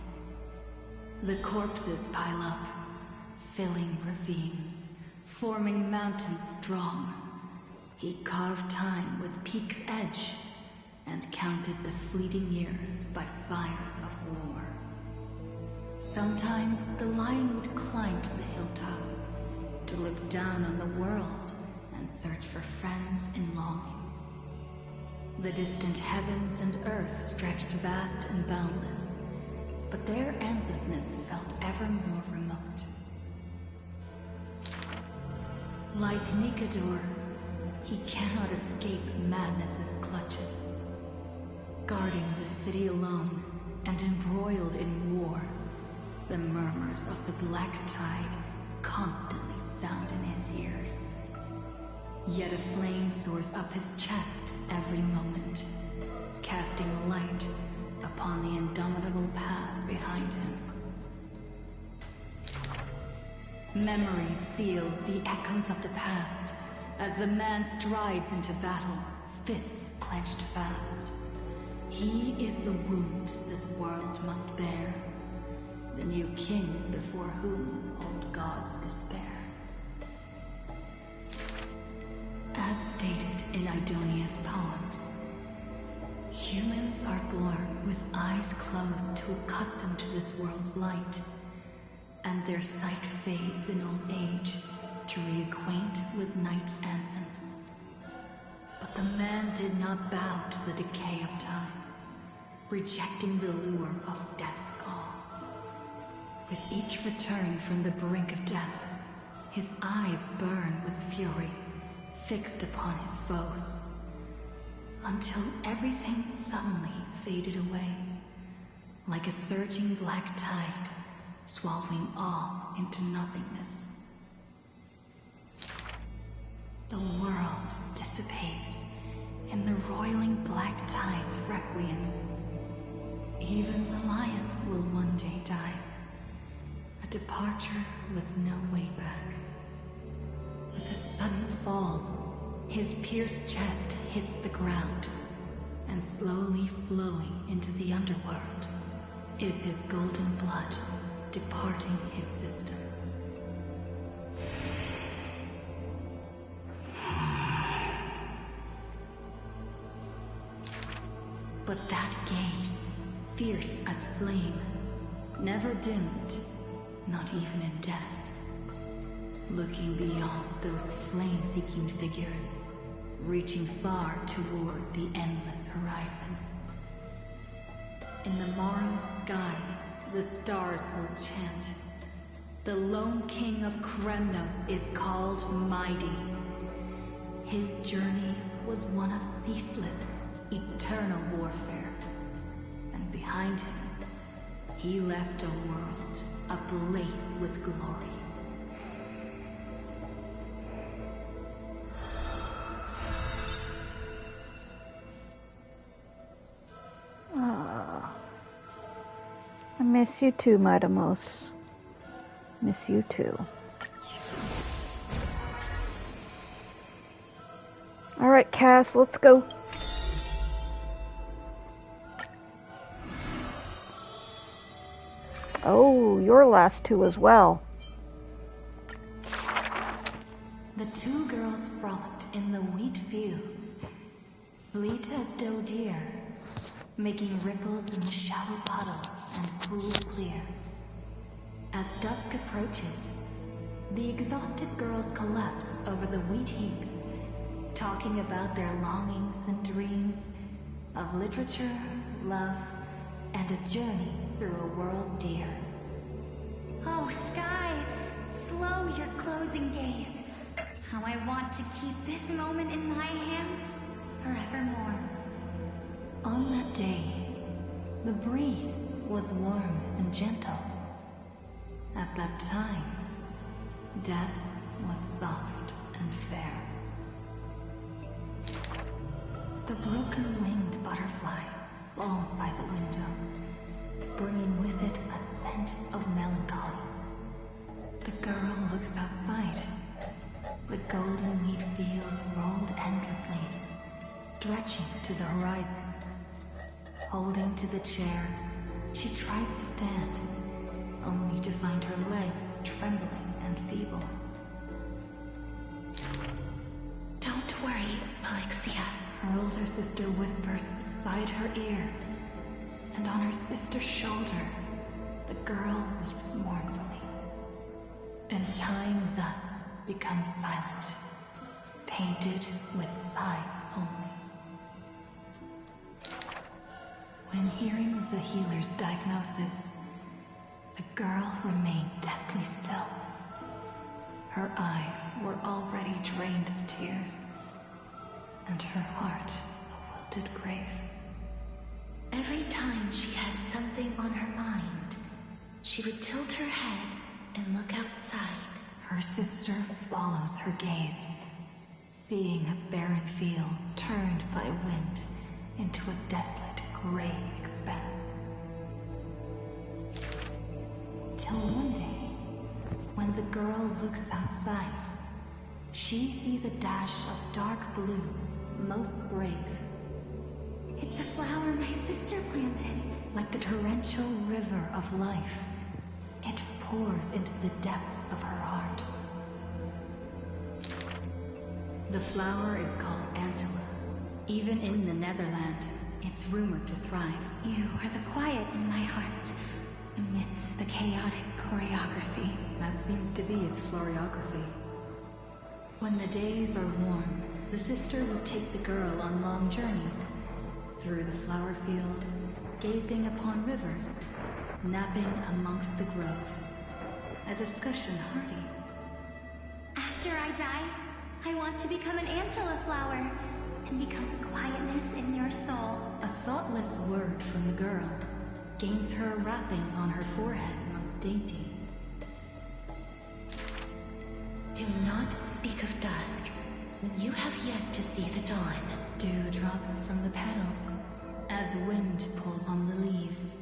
The corpses pile up, filling ravines, forming mountains strong. He carved time with peak's edge, and counted the fleeting years by fires of war. Sometimes the lion would climb to the hilltop to look down on the world and search for friends in longing. The distant heavens and earth stretched vast and boundless, but their endlessness felt ever more remote. Like Nikador, he cannot escape madness's clutches. Guarding the city alone and embroiled in war, the murmurs of the Black Tide constantly sound in his ears. Yet a flame soars up his chest every moment, casting a light upon the indomitable path behind him. Memories seal the echoes of the past as the man strides into battle, fists clenched fast. He is the wound this world must bear, the new king before whom old gods despair. As stated in Idonia's poems, humans are born with eyes closed to accustom to this world's light, and their sight fades in old age to reacquaint with night's anthems. But the man did not bow to the decay of time, rejecting the lure of death's call. With each return from the brink of death, his eyes burn with fury, fixed upon his foes, until everything suddenly faded away, like a surging black tide, swallowing all into nothingness. The world dissipates in the roiling black tide's requiem. Even the lion will one day die, a departure with no way back. With a sudden fall, his pierced chest hits the ground, and slowly flowing into the underworld is his golden blood departing his system. But that gaze, fierce as flame, never dimmed, not even in death. Looking beyond those flame-seeking figures, reaching far toward the endless horizon. In the morrow's sky, the stars will chant. The lone king of Kremnos is called Mighty. His journey was one of ceaseless, eternal warfare. And behind him, he left a world ablaze with glory. I miss you too, Madamos. Miss you too. Alright, Cass, let's go. Oh, your last two as well. The two girls frolicked in the wheat fields, fleet as doe deer, making ripples in the shallow puddles and pools clear. As dusk approaches, the exhausted girls collapse over the wheat heaps, talking about their longings and dreams of literature, love, and a journey through a world dear. Oh, Sky, slow your closing gaze. How I want to keep this moment in my hands forevermore. On that day, the breeze was warm and gentle. At that time, death was soft and fair. The broken-winged butterfly falls by the window, bringing with it a scent of melancholy. The girl looks outside. The golden wheat fields rolled endlessly, stretching to the horizon. Holding to the chair, she tries to stand, only to find her legs trembling and feeble. Don't worry, Alexia. Her old elder sister whispers beside her ear, and on her sister's shoulder, the girl weeps mournfully. And time thus becomes silent, painted with sighs only. When hearing the healer's diagnosis, the girl remained deathly still. Her eyes were already drained of tears, and her heart a wilted grave. Every time she has something on her mind, she would tilt her head and look outside. Her sister follows her gaze, seeing a barren field turned by wind into a desolate gray expanse. Till one day, when the girl looks outside, she sees a dash of dark blue, most brave. It's a flower my sister planted. Like the torrential river of life, it pours into the depths of her heart. The flower is called Antilla. Even in the Netherland, it's rumored to thrive. You are the quiet in my heart, amidst the chaotic choreography. That seems to be its floriography. When the days are warm, the sister would take the girl on long journeys, through the flower fields, gazing upon rivers, napping amongst the grove. A discussion hardy. After I die, I want to become an Antilla flower and become the quietness in your soul. A thoughtless word from the girl gains her a wrapping on her forehead most dainty. Do not speak of dusk. You have yet to see the dawn. Dew drops from the petals as wind pulls on the leaves,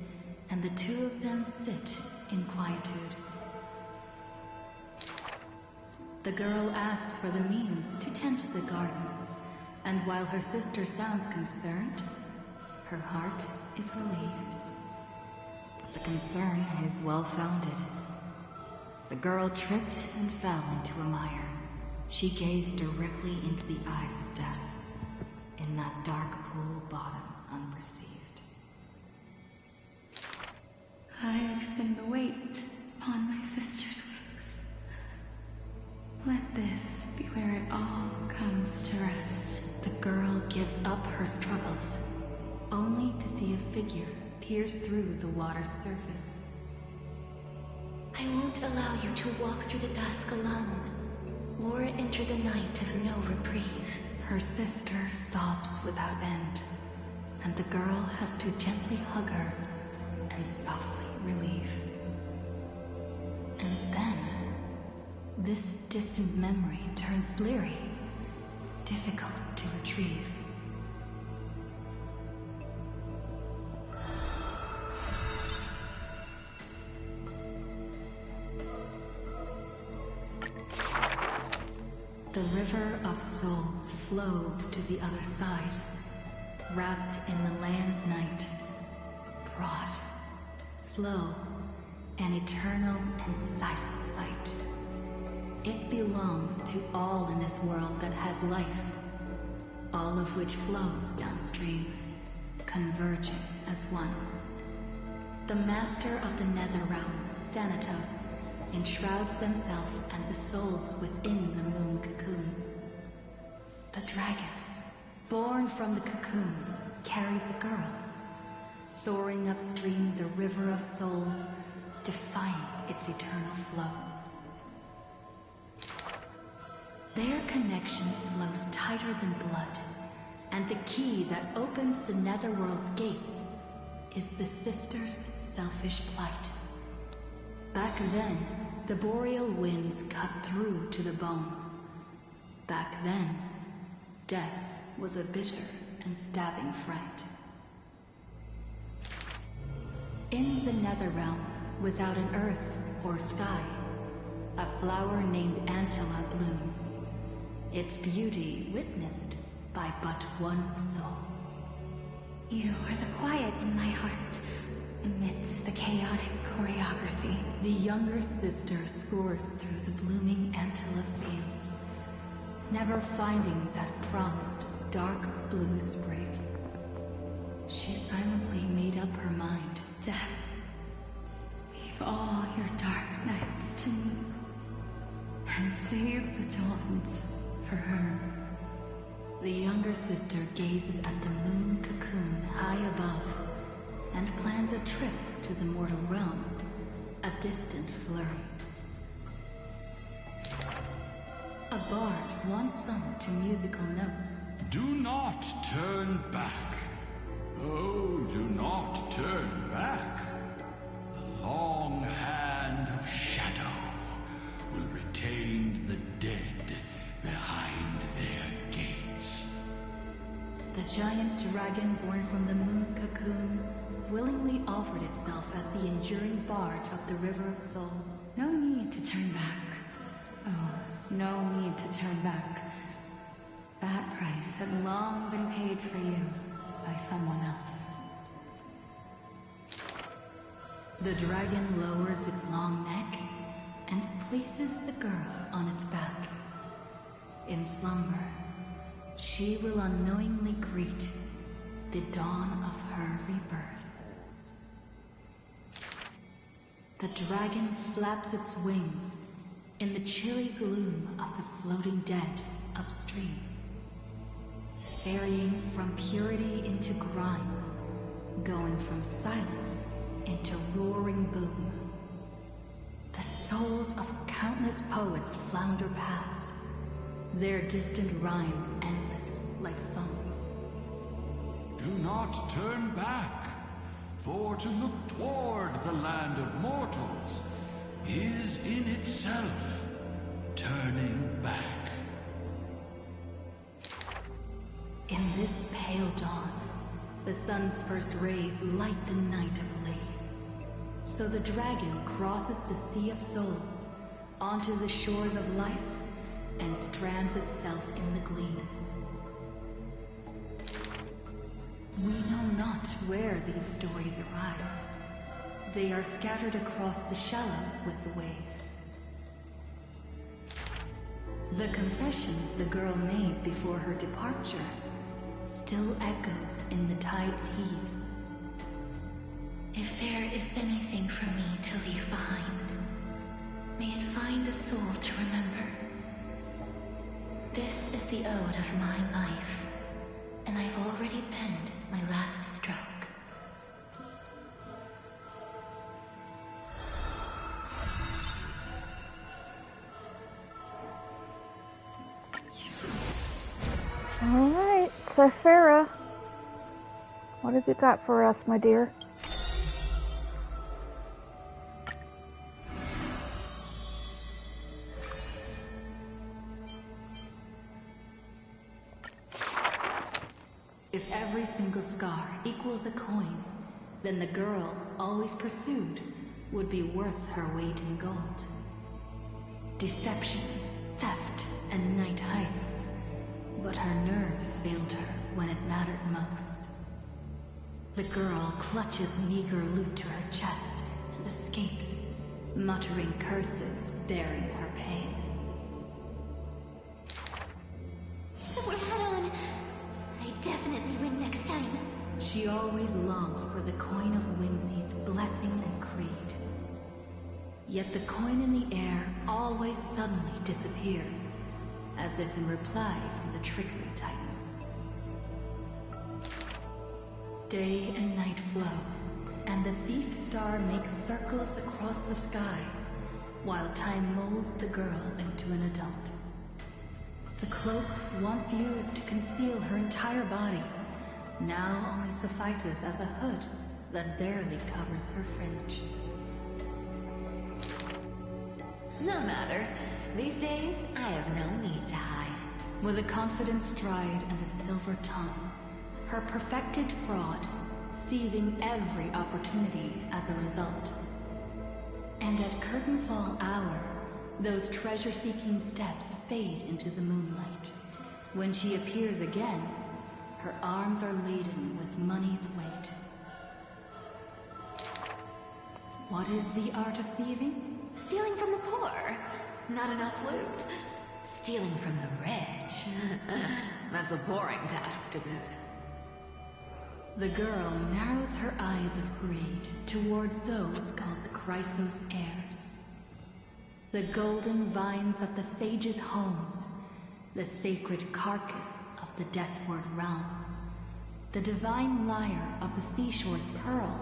and the two of them sit in quietude. The girl asks for the means to tend the garden, and while her sister sounds concerned, her heart is relieved. But the concern is well-founded. The girl tripped and fell into a mire. She gazed directly into the eyes of death, in that dark pool bottom unperceived. I've been the weight upon my sister's wings. Let this be where it all comes to rest. The girl gives up her struggles, only to see a figure pierce through the water's surface. I won't allow you to walk through the dusk alone, or enter the night of no reprieve. Her sister sobs without end, and the girl has to gently hug her and softly relieve. And then, this distant memory turns bleary, difficult to retrieve. The river of souls flows to the other side, wrapped in the land's night. Broad, slow, an eternal and silent sight. It belongs to all in this world that has life, all of which flows downstream, converging as one. The master of the Netherrealm, Thanatos, enshrouds themselves and the souls within the moon cocoon. The dragon, born from the cocoon, carries the girl, soaring upstream the river of souls, defying its eternal flow. Their connection flows tighter than blood, and the key that opens the Netherworld's gates is the sisters' selfish plight. Back then, the boreal winds cut through to the bone. Back then, death was a bitter and stabbing fright. In the Netherrealm, without an earth or sky, a flower named Antilla blooms, its beauty witnessed by but one soul. You are the quiet in my heart, amidst the chaotic choreography. The younger sister scores through the blooming Antilla fields, never finding that promised dark blue sprig. She silently made up her mind. Death, leave all your dark nights to me, and save the dawns for her. The younger sister gazes at the moon cocoon high above, and plans a trip to the mortal realm, a distant flurry. A bard once sung to musical notes. Do not turn back. Oh, do not turn back. The long hand of shadow will retain the dead behind their gates. The giant dragon born from the moon cocoon willingly offered itself as the enduring barge up the River of Souls. No need to turn back. Oh, no need to turn back. That price had long been paid for you by someone else. The dragon lowers its long neck and places the girl on its back. In slumber, she will unknowingly greet the dawn of her rebirth. The dragon flaps its wings in the chilly gloom of the floating dead upstream, varying from purity into grime, going from silence into roaring boom. The souls of countless poets flounder past, their distant rhymes endless like foams. Do not turn back, for to look toward the land of mortals is in itself turning back. In this pale dawn, the sun's first rays light the night ablaze. So the dragon crosses the Sea of Souls onto the shores of life and strands itself in the gleam. We know not where these stories arise. They are scattered across the shallows with the waves. The confession the girl made before her departure still echoes in the tide's heaves. If there is anything for me to leave behind, may it find a soul to remember. This is the ode of my life, and I've already penned my last stroke. Alright, so Farah, what have you got for us, my dear? If every single scar equals a coin, then the girl always pursued would be worth her weight in gold. Deception, theft, and night heists. But her nerves failed her when it mattered most. The girl clutches meager loot to her chest and escapes, muttering curses bearing her pain. We're head on. I definitely win next time. She always longs for the coin of whimsy's blessing and creed. Yet the coin in the air always suddenly disappears, as if in reply from the trickery titan. Day and night flow, and the thief's star makes circles across the sky, while time molds the girl into an adult. The cloak once used to conceal her entire body, now only suffices as a hood that barely covers her fringe. No matter. These days, I have no need to hide. With a confident stride and a silver tongue, her perfected fraud, thieving every opportunity as a result. And at curtainfall hour, those treasure-seeking steps fade into the moonlight. When she appears again, her arms are laden with money's weight. What is the art of thieving? Stealing from the poor. Not enough loot. Stealing from the rich. That's a boring task to do. The girl narrows her eyes of greed towards those called the Chrysos heirs. The golden vines of the sages' homes, the sacred carcass of the Deathward realm, the divine lyre of the seashore's pearl,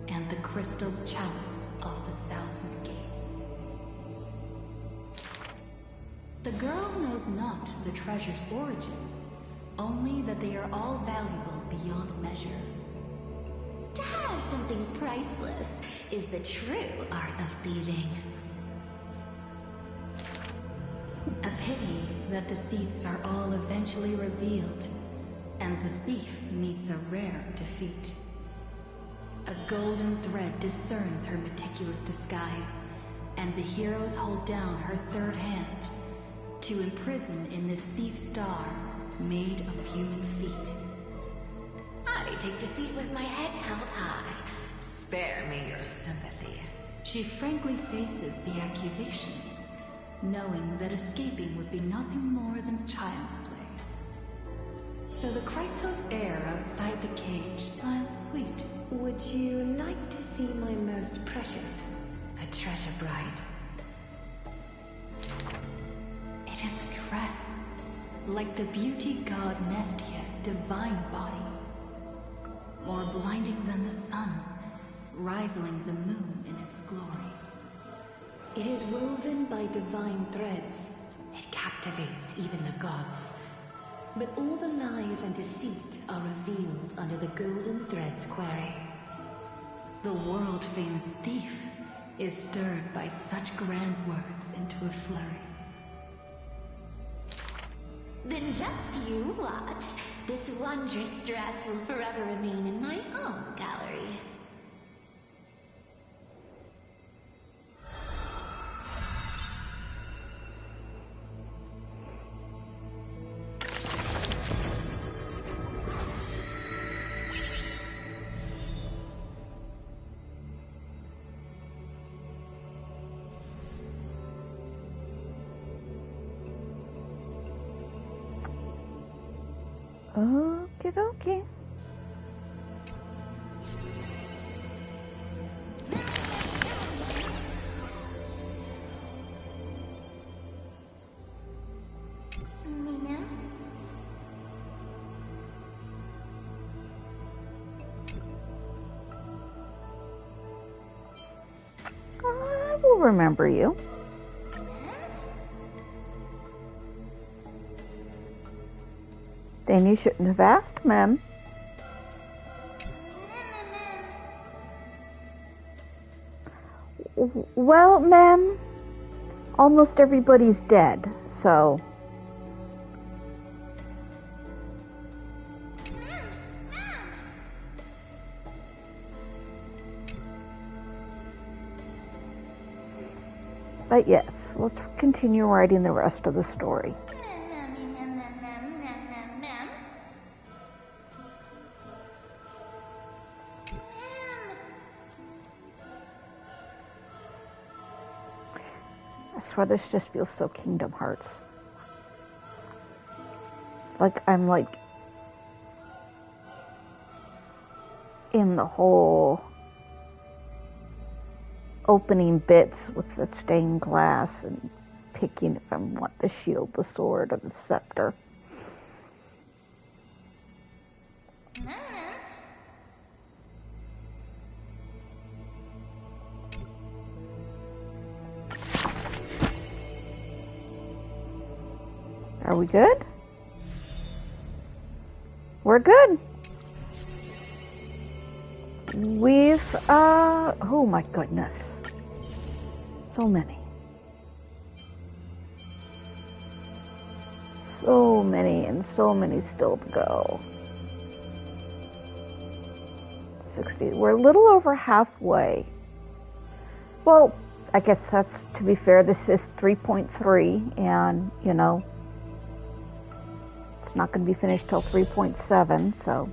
and the crystal chalice of the thousand gates. The girl knows not the treasure's origins, only that they are all valuable beyond measure. To have something priceless is the true art of thieving. A pity that deceits are all eventually revealed, and the thief meets a rare defeat. A golden thread discerns her meticulous disguise, and the heroes hold down her third hand to imprison in this thief star made of human feet. I take defeat with my head held high. Spare me your sympathy. She frankly faces the accusations, knowing that escaping would be nothing more than child's play. So the Chrysos heir outside the cage smiles sweet. Would you like to see my most precious? A treasure bride. It is a dress, like the beauty god Nestia's divine body. More blinding than the sun, rivaling the moon in its glory. It is woven by divine threads. It captivates even the gods. But all the lies and deceit are revealed under the golden thread's query. The world-famous thief is stirred by such grand words into a flurry. Then just you watch. This wondrous dress will forever remain in my own gallery. Okie dokie. Mina? I will remember you. Then you shouldn't have asked, ma'am. Well, ma'am, almost everybody's dead, so... But yes, let's continue writing the rest of the story. I swear this just feels so Kingdom Hearts. Like I'm like in the whole opening bits with the stained glass and picking if I want the shield, the sword, or the scepter. Are we good? We're good. We've, oh my goodness. So many. So many and so many still to go. 60. We're a little over halfway. Well, I guess that's, to be fair, this is 3.3 and, you know, it's not going to be finished till 3.7, so.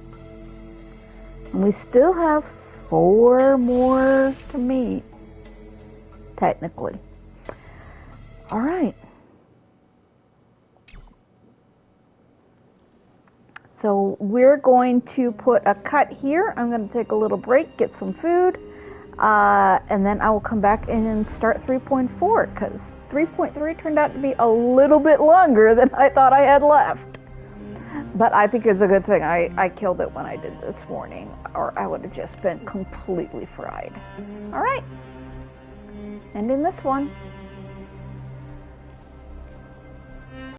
And we still have 4 more to meet, technically. All right. So we're going to put a cut here. I'm going to take a little break, get some food, and then I will come back in and start 3.4, because 3.3 turned out to be a little bit longer than I thought I had left. But I think it's a good thing I killed it when I did this morning, or I would have just been completely fried. Alright. Ending this one.